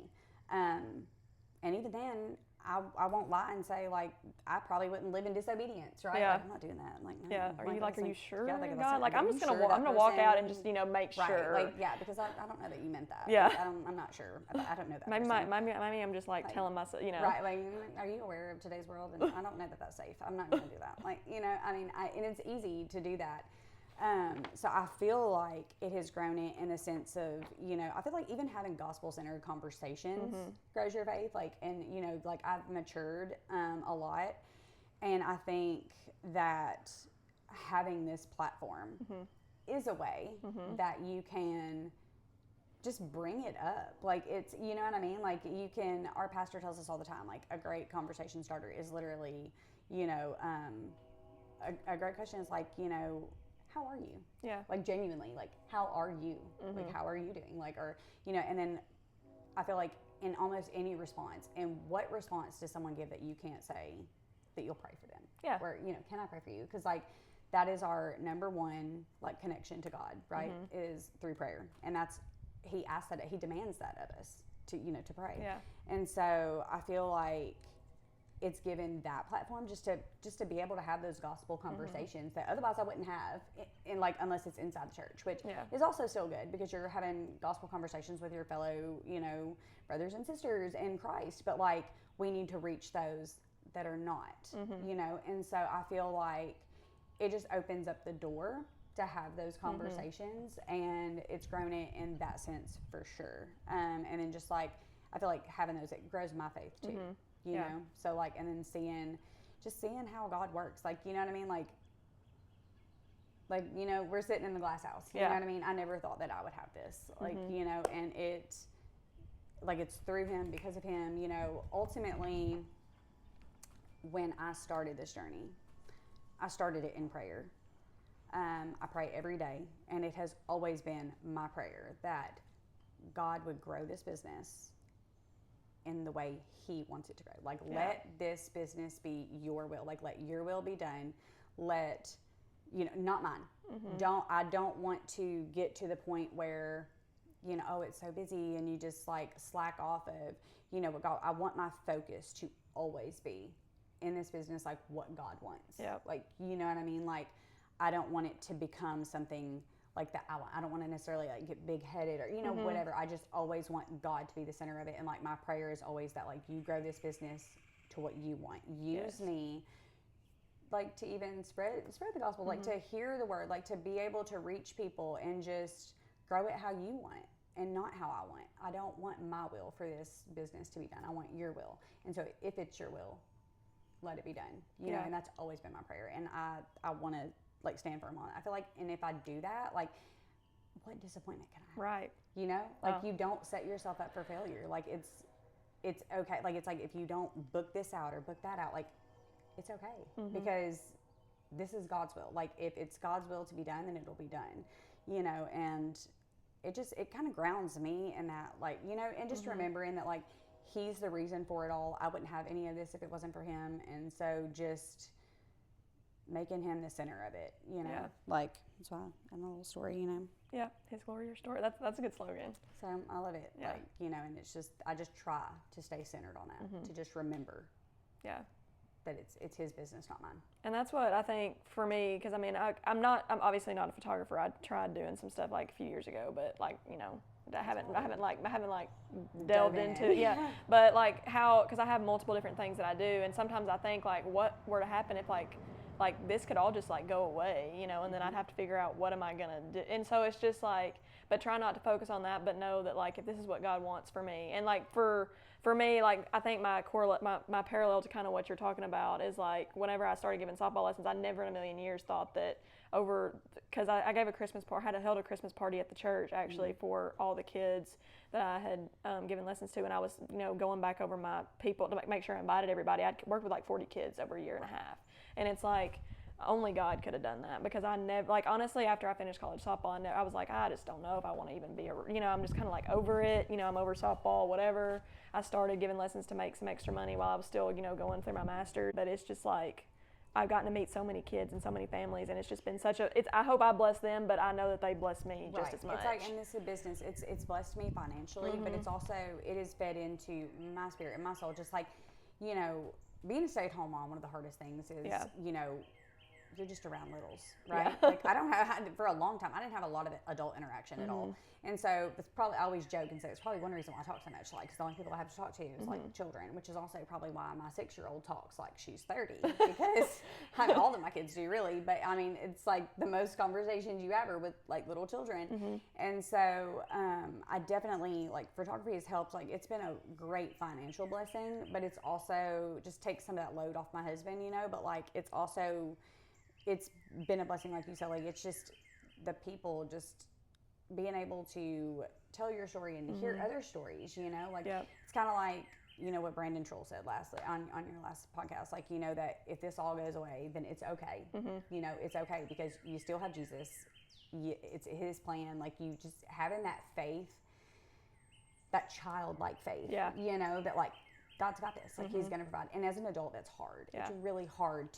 And even then, I won't lie and say, like, I probably wouldn't live in disobedience, right? Yeah. Like, I'm not doing that. Like, no. Yeah. Are you sure, God? Like, I'm gonna walk out and just, you know, make sure. Like, yeah, because I don't know that you meant that. Yeah. Like, I'm not sure. I don't know that. Maybe I'm just like telling myself, you know. Right. Like, are you aware of today's world? And I don't know that that's safe. I'm not going to do that. Like, you know, I mean, and it's easy to do that. So I feel like it has grown it in the sense of, you know, I feel like even having gospel-centered conversations grows your faith. Like, and, you know, like, I've matured a lot. And I think that having this platform is a way that you can just bring it up. Like, it's, you know what I mean? Like, you can, our pastor tells us all the time, like, a great conversation starter is literally, you know, a great question is like, you know, how are you? Yeah. Like, genuinely, like, how are you? Like, how are you doing? Like, or, you know, and then I feel like in almost any response, and what response does someone give that you can't say that you'll pray for them? Yeah. Or, you know, can I pray for you? Because, like, that is our number one, like, connection to God, right? Is through prayer. And that's, he asks that, he demands that of us to, you know, to pray. Yeah. And so I feel like it's given that platform just to be able to have those gospel conversations that otherwise I wouldn't have in like, unless it's inside the church, which is also still good because you're having gospel conversations with your fellow, you know, brothers and sisters in Christ. But, like, we need to reach those that are not, you know, and so I feel like it just opens up the door to have those conversations, and it's grown it in that sense for sure. And then just, like, I feel like having those, it grows my faith too. You know, so, like, and then seeing how God works, like, you know what I mean, like, you know, we're sitting in the glass house, you know what I mean. I never thought that I would have this, like, you know, and it's through him, because of him, you know. Ultimately, when I started this journey, I started it in prayer. I pray every day, and it has always been my prayer that God would grow this business in the way he wants it to go. Like, let this business be your will. Like, let your will be done. Let, not mine. I don't want to get to the point where, oh, it's so busy and you just like slack off of, what God, I want my focus to always be in this business, like what God wants. Like, you know what I mean? Like, I don't want it to become something like that. I don't want to necessarily like get big headed or, whatever. I just always want God to be the center of it. And like, my prayer is always that like, you grow this business to what you want. Use me like to even spread the gospel, like to hear the word, like to be able to reach people and just grow it how you want and not how I want. I don't want my will for this business to be done. I want your will. And so if it's your will, let it be done, you know, and that's always been my prayer. And I want to like stand firm on it. I feel like, and if I do that, like what disappointment can I have? Right. You know, like you don't set yourself up for failure. Like it's okay. Like, it's like, if you don't book this out or book that out, like it's okay because this is God's will. Like, if it's God's will to be done, then it'll be done, you know, and it kind of grounds me in that, like, you know, and just remembering that, like, he's the reason for it all. I wouldn't have any of this if it wasn't for him. And so just making him the center of it, you know, like, that's why I'm a little story, you know. Yeah. His glory, your story. That's a good slogan. So I love it. Yeah. Like, you know, and it's just, I just try to stay centered on that, to just remember. Yeah. That it's his business, not mine. And that's what I think for me, because I mean, I'm obviously not a photographer. I tried doing some stuff like a few years ago, but like, you know, I haven't delved into it. But like because I have multiple different things that I do, and sometimes I think like, what were to happen if like this could all just like go away, you know, and then I'd have to figure out what am I gonna do. And so it's just like, but try not to focus on that, but know that like, if this is what God wants for me, and like for me, like, I think my parallel to kind of what you're talking about is like, whenever I started giving softball lessons, I never in a million years thought that because I gave a Christmas party, held a Christmas party at the church actually for all the kids that I had given lessons to, and I was, you know, going back over my people to make sure I invited everybody. I'd worked with like 40 kids over a year and a half, and it's like, only God could have done that, because I never, like, honestly, after I finished college softball, I was like, I just don't know if I want to even be you know, I'm just kind of like over it, you know, I'm over softball, whatever. I started giving lessons to make some extra money while I was still, you know, going through my master's, but it's just like, I've gotten to meet so many kids and so many families, and it's just been I hope I bless them, but I know that they bless me just as much. It's like, and this is a business, it's blessed me financially, but it's also, it is fed into my spirit and my soul, just like, you know, being a stay-at-home mom, one of the hardest things is, you know, you're just around littles, right? Like, for a long time, I didn't have a lot of adult interaction at all. And so it's probably, I always joke and say, it's probably one reason why I talk so much, like, because the only people I have to talk to is like children, which is also probably why my 6-year-old talks like she's 30, because I mean, all of my kids do really, but I mean, it's like the most conversations you ever with like little children. And so I definitely, like, photography has helped. Like, it's been a great financial blessing, but it's also just takes some of that load off my husband, you know, but like, it's been a blessing, like you said. Like, it's just the people just being able to tell your story and hear other stories, you know, like it's kind of like, you know, what Brandon Troll said on your last podcast, like, you know, that if this all goes away, then it's okay. You know, it's okay because you still have Jesus. It's his plan. Like, you just having that faith, that childlike faith, you know, that like, God's got this, like he's going to provide. And as an adult, that's hard. It's really hard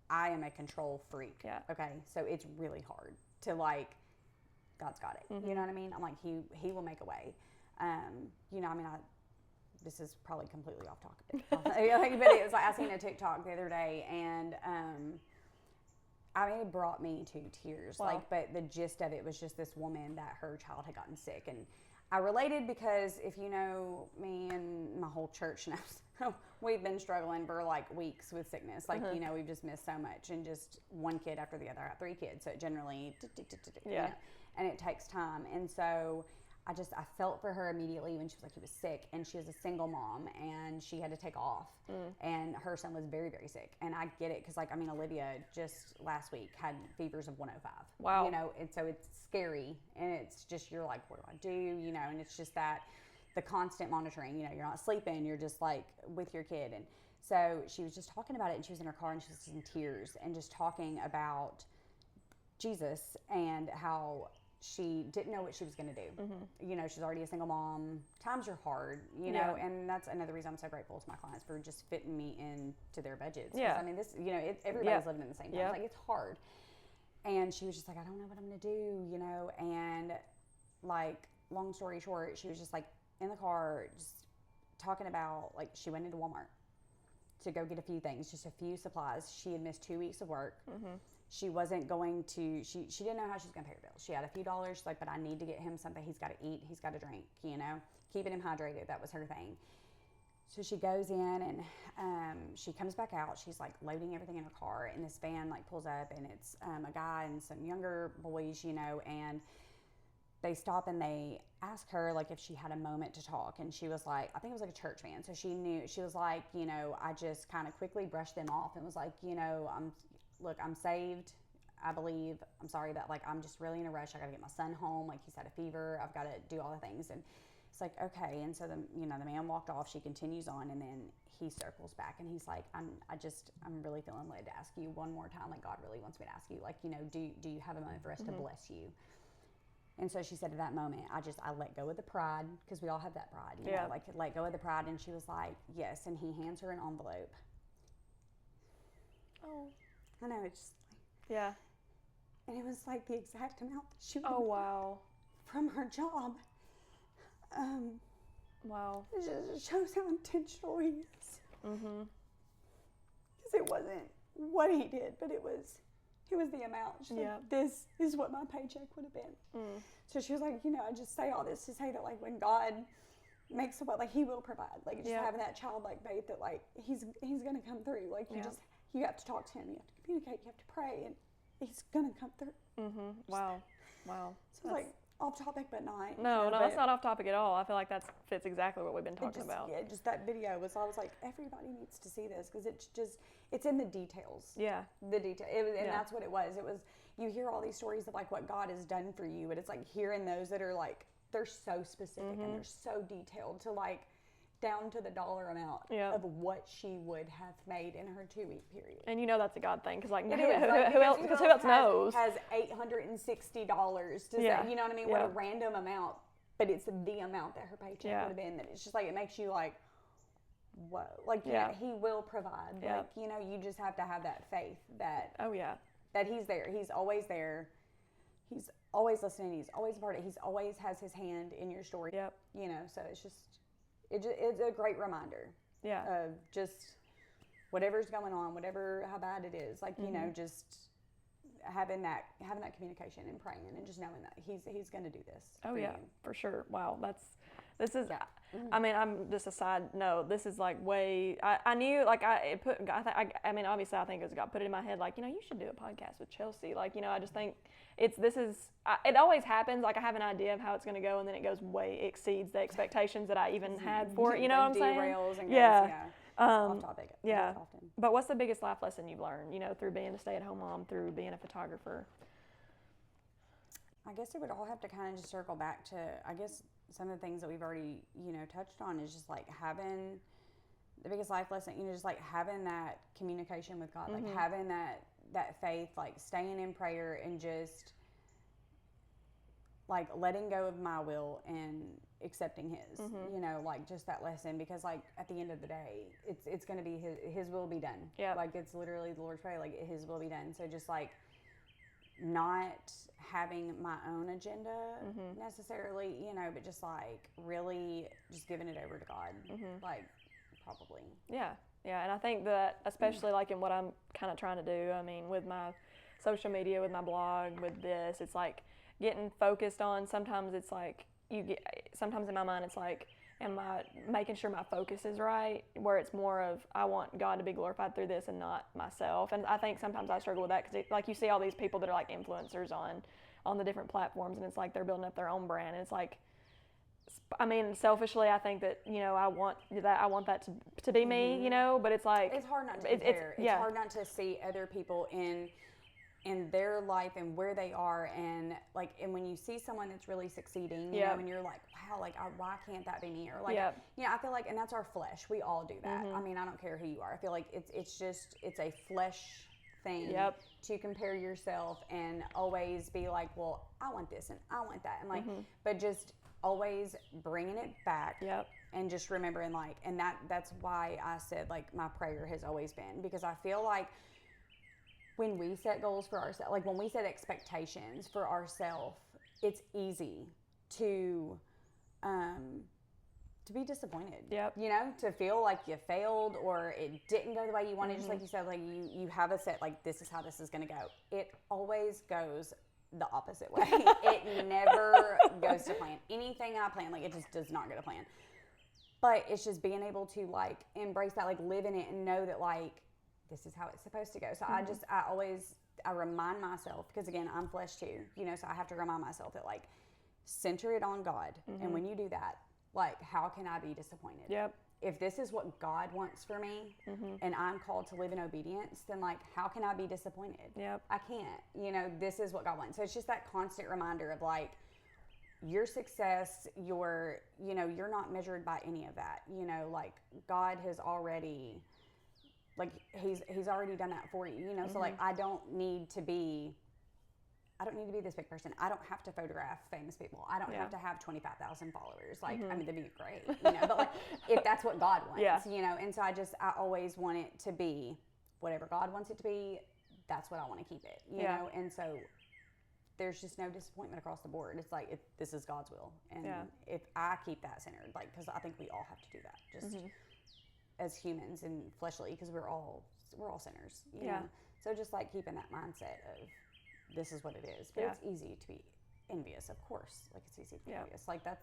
I am a control freak. Okay. So it's really hard to like, God's got it. You know what I mean? I'm like, he will make a way. You know, I mean, this is probably completely off topic. But it was like, I seen a TikTok the other day, and I mean, it brought me to tears. Wow. Like, but the gist of it was just this woman that her child had gotten sick, and I related because if you know me and my whole church knows, we've been struggling for like weeks with sickness. Like, you know, we've just missed so much, and just one kid after the other. I have 3 kids, so it generally, you know, and it takes time. And so I felt for her immediately when she was like, he was sick, and she was a single mom, and she had to take off, and her son was very, very sick. And I get it, because like, I mean, Olivia just last week had fevers of 105. Wow. You know, and so it's scary, and it's just, you're like, what do I do? You know, and it's just that, the constant monitoring, you know, you're not sleeping, you're just like with your kid. And so she was just talking about it, and she was in her car, and she was in tears, and just talking about Jesus and how she didn't know what she was going to do. You know, she's already a single mom. Times are hard, you know, and that's another reason I'm so grateful to my clients for just fitting me into their budgets. Yeah. I mean, this, you know, everybody's living in the same time. Like, it's hard. And she was just like, I don't know what I'm going to do, you know, and like, long story short, she was just like in the car, just talking about, like, she went into Walmart to go get a few things, just a few supplies. She had missed 2 weeks of work. She wasn't going to, she didn't know how she was going to pay her bills. She had a few dollars. She's like, but I need to get him something. He's got to eat. He's got to drink, you know, keeping him hydrated. That was her thing. So she goes in and she comes back out. She's like loading everything in her car, and this van like pulls up, and it's a guy and some younger boys, you know, and they stop and they ask her like if she had a moment to talk, and she was like, I think it was like a church van, so she knew. She was like, you know, I just kind of quickly brushed them off and was like, you know, I'm saved, I believe. I'm sorry that, like, I'm just really in a rush. I got to get my son home. Like, he's had a fever. I've got to do all the things. And it's like, okay. And so the man walked off. She continues on, and then he circles back and he's like, I'm really feeling led to ask you one more time. Like, God really wants me to ask you, like, you know, do you have a moment for us to bless you? And so she said, at that moment, I let go of the pride, because we all have that pride, you know, like, let go of the pride. And she was like, yes. And he hands her an envelope. Oh. I know, it's just like, yeah. And it was like the exact amount that she would Oh, wow. from her job. Wow. It just shows how intentional he is. Because it wasn't what he did, but it was the amount. She's like, this is what my paycheck would have been. So she was like, you know, I just say all this to say that, like, when God makes a way, like, he will provide. Like, just having that childlike faith that, like, he's going to come through. Like, you have to talk to him, you have to communicate, you have to pray, and he's going to come through. Wow. So it's like off topic, but not. No, it's not off topic at all. I feel like that fits exactly what we've been talking about. Yeah, just that video I was like, everybody needs to see this, because it's in the details. Yeah. The detail. And that's what it was. It was, you hear all these stories of, like, what God has done for you, but it's like hearing those that are, like, they're so specific and they're so detailed to, like, down to the dollar amount of what she would have made in her 2-week period. And you know that's a God thing, because, like, who else knows? Has $860 to say, you know what I mean? What a random amount, but it's the amount that her paycheck would have been. That it's just like, it makes you like, whoa, like, you know, he will provide. Like, you know, you just have to have that faith that that he's there. He's always there. He's always listening. He's always a part of it. He's always has his hand in your story. You know, so it's just. It's a great reminder of just whatever's going on, how bad it is, like, you know, just having that communication and praying and just knowing that he's going to do this. Oh, yeah, for sure. Wow, this is, I mean, I'm just a side note. This is like I knew, like, I mean, obviously I think it was God put it in my head, like, you know, you should do a podcast with Chelsea. Like, you know, I just think it always happens. Like, I have an idea of how it's going to go, and then it exceeds the expectations that I even had for it. You know what I'm saying? Derails and goes, off topic. Yeah. Often. But what's the biggest life lesson you've learned, you know, through being a stay-at-home mom, through being a photographer? I guess it would all have to kind of just circle back to, I guess, some of the things that we've already, you know, touched on is just like having the biggest life lesson, you know, just like having that communication with God, like having that faith, like staying in prayer and just like letting go of my will and accepting his, you know, like just that lesson, because like at the end of the day, it's going to be his will be done. Yeah. Like it's literally the Lord's Prayer, like his will be done. So just like not having my own agenda necessarily, you know, but just like really just giving it over to God, like probably. Yeah. And I think that especially like in what I'm kind of trying to do, I mean, with my social media, with my blog, with this, it's like getting focused on, sometimes it's like sometimes in my mind it's like, am I making sure my focus is right, where it's more of, I want God to be glorified through this and not myself. And I think sometimes I struggle with that, because like you see all these people that are like influencers on the different platforms, and it's like they're building up their own brand, and it's like, I mean, selfishly, I think that, you know, I want that to be me, you know, but it's like, it's hard not to compare. It's hard not to see other people in their life and where they are, and like, and when you see someone that's really succeeding, you know, and you're like, wow, like, why can't that be me? Or like, you know, I feel like, and that's our flesh. We all do that. I mean, I don't care who you are. I feel like it's a flesh thing Yep. to compare yourself and always be like, well, I want this and I want that. And like, but just always bringing it back. Yep. And just remembering like, and that's why I said like my prayer has always been, because I feel like when we set goals for ourselves, like when we set expectations for ourselves, it's easy to be disappointed. Yep. You know, to feel like you failed or it didn't go the way you wanted. Just like you said, like you have a set, like this is how this is going to go. It always goes the opposite way. It never goes to plan. Anything I plan, like it just does not go to plan. But it's just being able to like embrace that, like live in it and know that like this is how it's supposed to go. So I remind myself, because again, I'm flesh too, you know, so I have to remind myself that like center it on God. And when you do that, like how can I be disappointed? Yep. If this is what God wants for me and I'm called to live in obedience, then like how can I be disappointed? Yep. I can't. You know, this is what God wants. So it's just that constant reminder of like your success, you're not measured by any of that. You know, like God has already, like he's already done that for you, you know? So like, I don't need to be this big person. I don't have to photograph famous people. I don't have to have 25,000 followers. Like, I mean, that'd be great, you know, but like if that's what God wants, you know? And so I always want it to be whatever God wants it to be. That's what I want to keep it, you know? And so there's just no disappointment across the board. It's like, this is God's will. And if I keep that centered, like, because I think we all have to do that, just as humans and fleshly, because we're all sinners, you know? So just like keeping that mindset of this is what it is. But it's easy to be envious, of course. Like it's easy to be envious. Like that's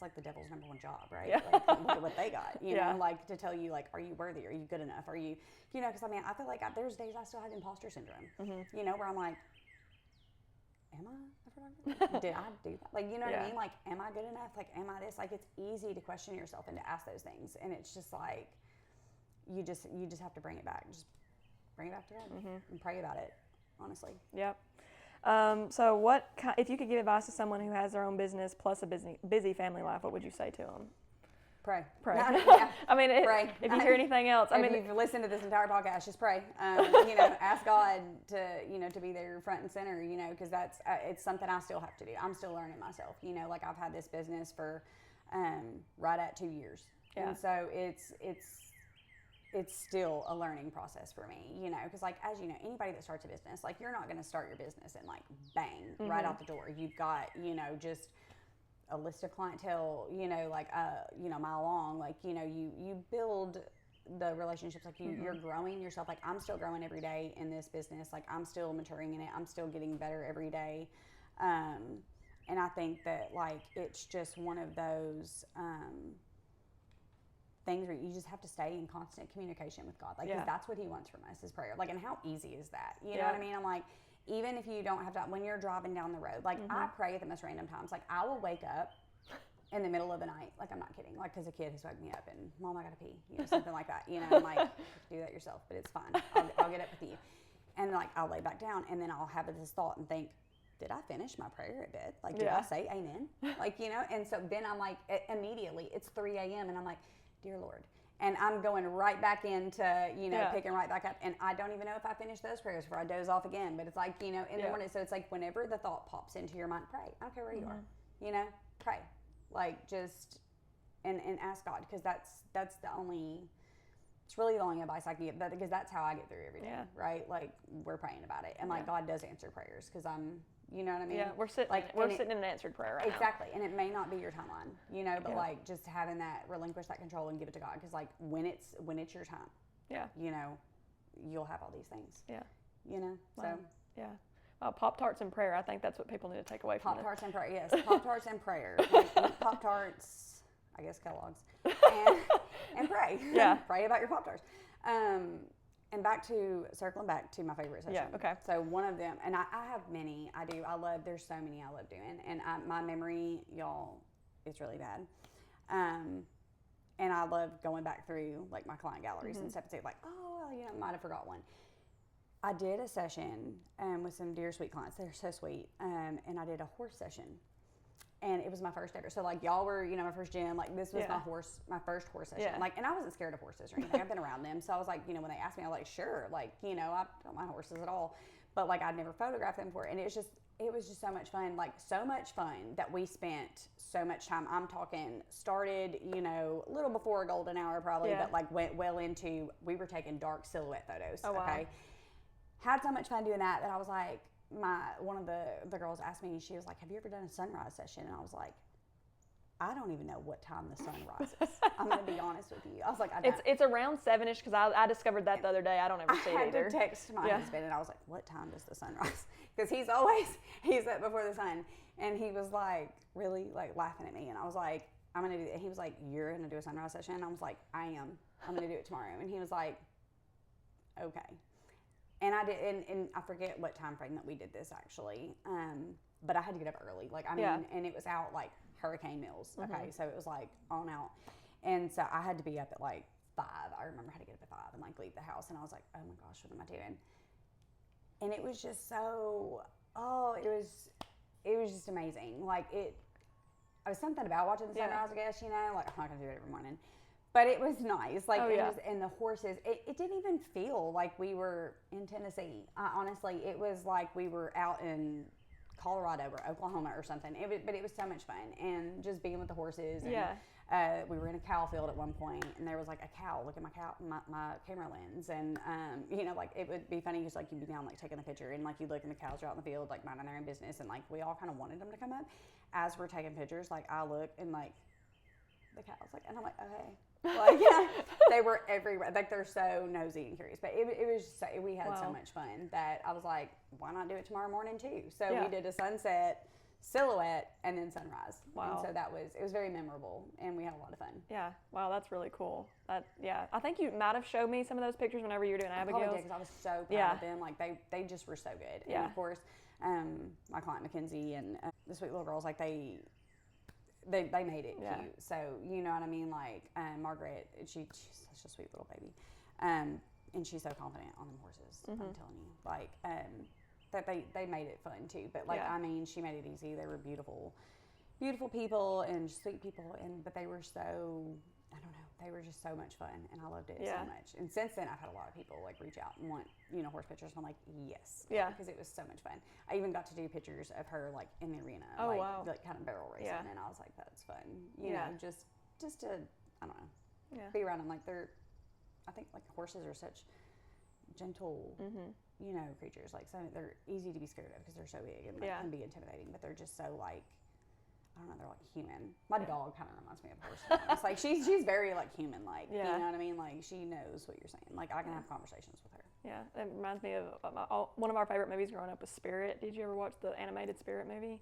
like the devil's number one job, right? Like look at what they got, you know, like to tell you like, are you worthy? Are you good enough? Are you, you know, because I mean, I feel like there's days I still have imposter syndrome, you know, where I'm like, am I? Did I do that? Like, you know what I mean? Like, am I good enough? Like, am I this? Like, it's easy to question yourself and to ask those things. And it's just like, you just have to bring it back. Just bring it back to God and pray about it, honestly. Yep. So if you could give advice to someone who has their own business plus a busy family life, what would you say to them? Pray. I mean, pray. If you hear anything else, if you've listened to this entire podcast, just pray. You know, ask God to be there front and center. You know, because that's it's something I still have to do. I'm still learning myself. You know, like I've had this business for right at 2 years, and so it's still a learning process for me. You know, because like as you know, anybody that starts a business, like you're not going to start your business and like bang right out the door. You've got just a list of clientele, you know, like, mile long, like, you know, you build the relationships, like you're growing yourself. Like I'm still growing every day in this business. Like I'm still maturing in it. I'm still getting better every day. And I think that like, it's just one of those, things where you just have to stay in constant communication with God. Like, 'cause that's what he wants from us is prayer. Like, and how easy is that? You know what I mean? I'm like, even if you don't have that, when you're driving down the road, like I pray at the most random times. Like I will wake up in the middle of the night. Like I'm not kidding. Like because a kid has woke me up and Mom, I gotta pee. You know, something like that. You know, I'm like, do that yourself, but it's fine. I'll get up with you. And like I'll lay back down and then I'll have this thought and think, did I finish my prayer at bed? Like did I say amen? Like, you know, and so then I'm like immediately it's 3 a.m. and I'm like, dear Lord. And I'm going right back into, you know, picking right back up. And I don't even know if I finish those prayers before I doze off again. But it's like, you know, in the morning. So it's like whenever the thought pops into your mind, pray. I don't care where you are. You know, pray. Like just, and ask God. Because that's the only, it's really the only advice I can give. Because that's how I get through every day. Right? Like we're praying about it. And like God does answer prayers. Because you know what I mean? Yeah, we're sitting in an answered prayer right now. Exactly, and it may not be your timeline, you know, but like just having that, relinquish that control and give it to God, because like when it's your time, you know, you'll have all these things. Yeah, you know, so Pop-Tarts and prayer. I think that's what people need to take away from Pop-Tarts and prayer. Yes, Pop-Tarts and prayer. Like, Pop-Tarts, I guess Kellogg's, and pray. Yeah, pray about your Pop-Tarts. And circling back to my favorite session. Yeah, okay. So one of them, and I have many, there's so many I love doing. And my memory, y'all, is really bad. And I love going back through like my client galleries and stuff and say like, oh, well, you know, I might have forgot one. I did a session with some dear sweet clients. They're so sweet. And I did a horse session. And it was my first ever. So like y'all were, you know, my first gym. Like this was my first horse session. Yeah. Like, and I wasn't scared of horses or anything. I've been around them. So I was like, you know, when they asked me, I was like, sure. Like, you know, I don't mind horses at all. But like I'd never photographed them before. And it was just so much fun. Like so much fun that we spent so much time. I'm talking started, you know, a little before golden hour probably, but like went well into, we were taking dark silhouette photos. Oh, wow. Okay. Had so much fun doing that I was like, one of the girls asked me, she was like, have you ever done a sunrise session? And I was like, I don't even know what time the sun rises. I'm going to be honest with you. I was like, I don't. It's around 7-ish because I discovered that the other day. I don't ever see it either. I had to text my husband and I was like, what time does the sun rise? Because he's up before the sun. And he was like, really like laughing at me. And I was like, I'm going to do that. He was like, you're going to do a sunrise session? And I was like, I am. I'm going to do it tomorrow. And he was like, okay. And I did, and I forget what time frame that we did this actually, but I had to get up early. Like, I mean, and it was out like Hurricane Mills, okay? So it was like on out. And so I had to be up at like 5. I remember I had to get up at 5 and like leave the house. And I was like, oh my gosh, what am I doing? And it was just so, it was just amazing. Like it was something about watching the sunrise, I guess, you know, like I'm not gonna do it every morning. But it was nice, like and the horses. It didn't even feel like we were in Tennessee. Honestly, it was like we were out in Colorado or Oklahoma or something. But it was so much fun, and just being with the horses. And, we were in a cow field at one point, and there was like a cow. Look at my camera lens, and you know, like it would be funny because like you'd be down like taking the picture, and like you look and the cows are out in the field like minding their own business, and like we all kind of wanted them to come up. As we're taking pictures, like I look and like the cows, like, and I'm like, oh hey. Like they were everywhere. Like they're so nosy and curious. But it was just we had so much fun that I was like, why not do it tomorrow morning too? So we did a sunset, silhouette, and then sunrise. Wow. And so it was very memorable, and we had a lot of fun. Yeah. Wow, that's really cool. I think you might have showed me some of those pictures whenever you were doing Abigail's. Because I was so proud of them. Like they just were so good. And of course, my client Mackenzie and the sweet little girls, like they made it cute. So, you know what I mean? Like, Margaret, she's such a sweet little baby. And she's so confident on them horses, I'm telling you. Like, that they made it fun too. But like, I mean, she made it easy. They were beautiful, beautiful people and sweet people. But they were so, I don't know, they were just so much fun. And I loved it so much. And since then, I've had a lot of people like reach out and want, you know, horse pictures. And I'm like, yes. Yeah. Because it was so much fun. I even got to do pictures of her like in the arena. Oh, like, wow. Like kind of barrel racing. Yeah. And I was like, that's fun. You know, just to, I don't know, be around them. Like I think like horses are such gentle, you know, creatures. Like they're easy to be scared of because they're so big and can be intimidating. But they're just so like, I don't know, they're like human. My dog kind of reminds me of a horse. It's like she's very like human, like you know what I mean. Like she knows what you're saying. Like I can have conversations with her. Yeah, it reminds me of one of our favorite movies growing up was Spirit. Did you ever watch the animated Spirit movie?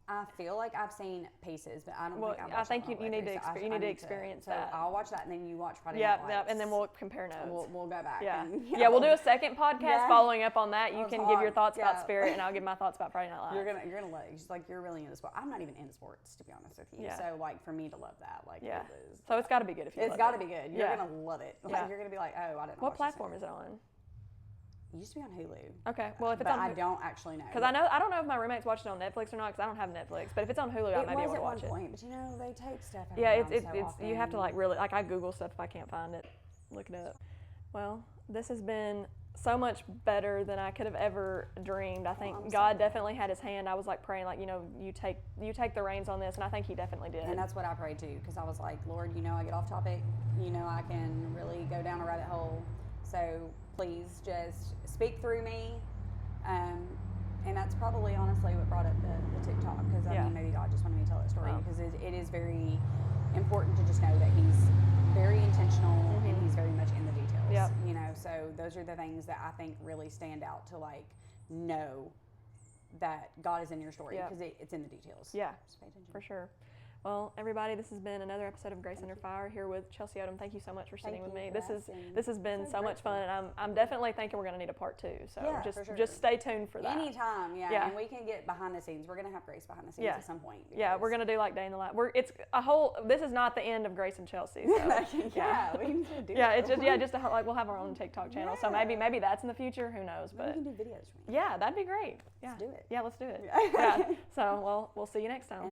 I feel like I've seen pieces, but I don't think I've watched I think you need to experience that. So I'll watch that, and then you watch Friday Night Lights. Yeah, and then we'll compare notes. We'll go back. Yeah, and, we'll do a second podcast following up on that. You can give your thoughts about Spirit, and I'll give my thoughts about Friday Night Lights. You're gonna love it. Just like you're really into sport. I'm not even into sports, to be honest with you. Yeah. So like for me to love that, like it was. So it's got to be good if you. It's got to be good. You're gonna love it. Like you're gonna be like, oh, I didn't know. What platform is it on? It used to be on Hulu. Okay, well if it's but on, I don't actually know. Because I don't know if my roommates watched it on Netflix or not. Because I don't have Netflix. But if it's on Hulu, I might be able to watch it. It was at one point, but you know they take stuff. It's you have to like really like I Google stuff if I can't find it, look it up. Well, this has been so much better than I could have ever dreamed. I think God definitely had His hand. I was like praying, like you take the reins on this, and I think He definitely did. And that's what I prayed too, because I was like, Lord, you know I get off topic. You know I can really go down a rabbit hole. So please just speak through me. And that's probably honestly what brought up the TikTok, because I mean maybe God just wanted me to tell that story, because it is very important to just know that He's very intentional and He's very much in the details. Yep. You know, so those are the things that I think really stand out to like know that God is in your story, because it's in the details. Yeah, just pay attention. For sure. Well, everybody, this has been another episode of Grace Under Fire here with Chelsea Odom. Thank you so much for sitting with me. This has been so much fun, and I'm definitely thinking we're going to need a part 2. So just stay tuned for that. Anytime, yeah. And we can get behind the scenes. We're going to have Grace behind the scenes at some point. Yeah, we're going to do like day in the life. This is not the end of Grace and Chelsea. So, yeah, we can do we'll have our own TikTok channel. So maybe that's in the future. Who knows? But we can do videos. Yeah, that'd be great. Yeah. Let's do it. Yeah, let's do it. Yeah. So we'll see you next time.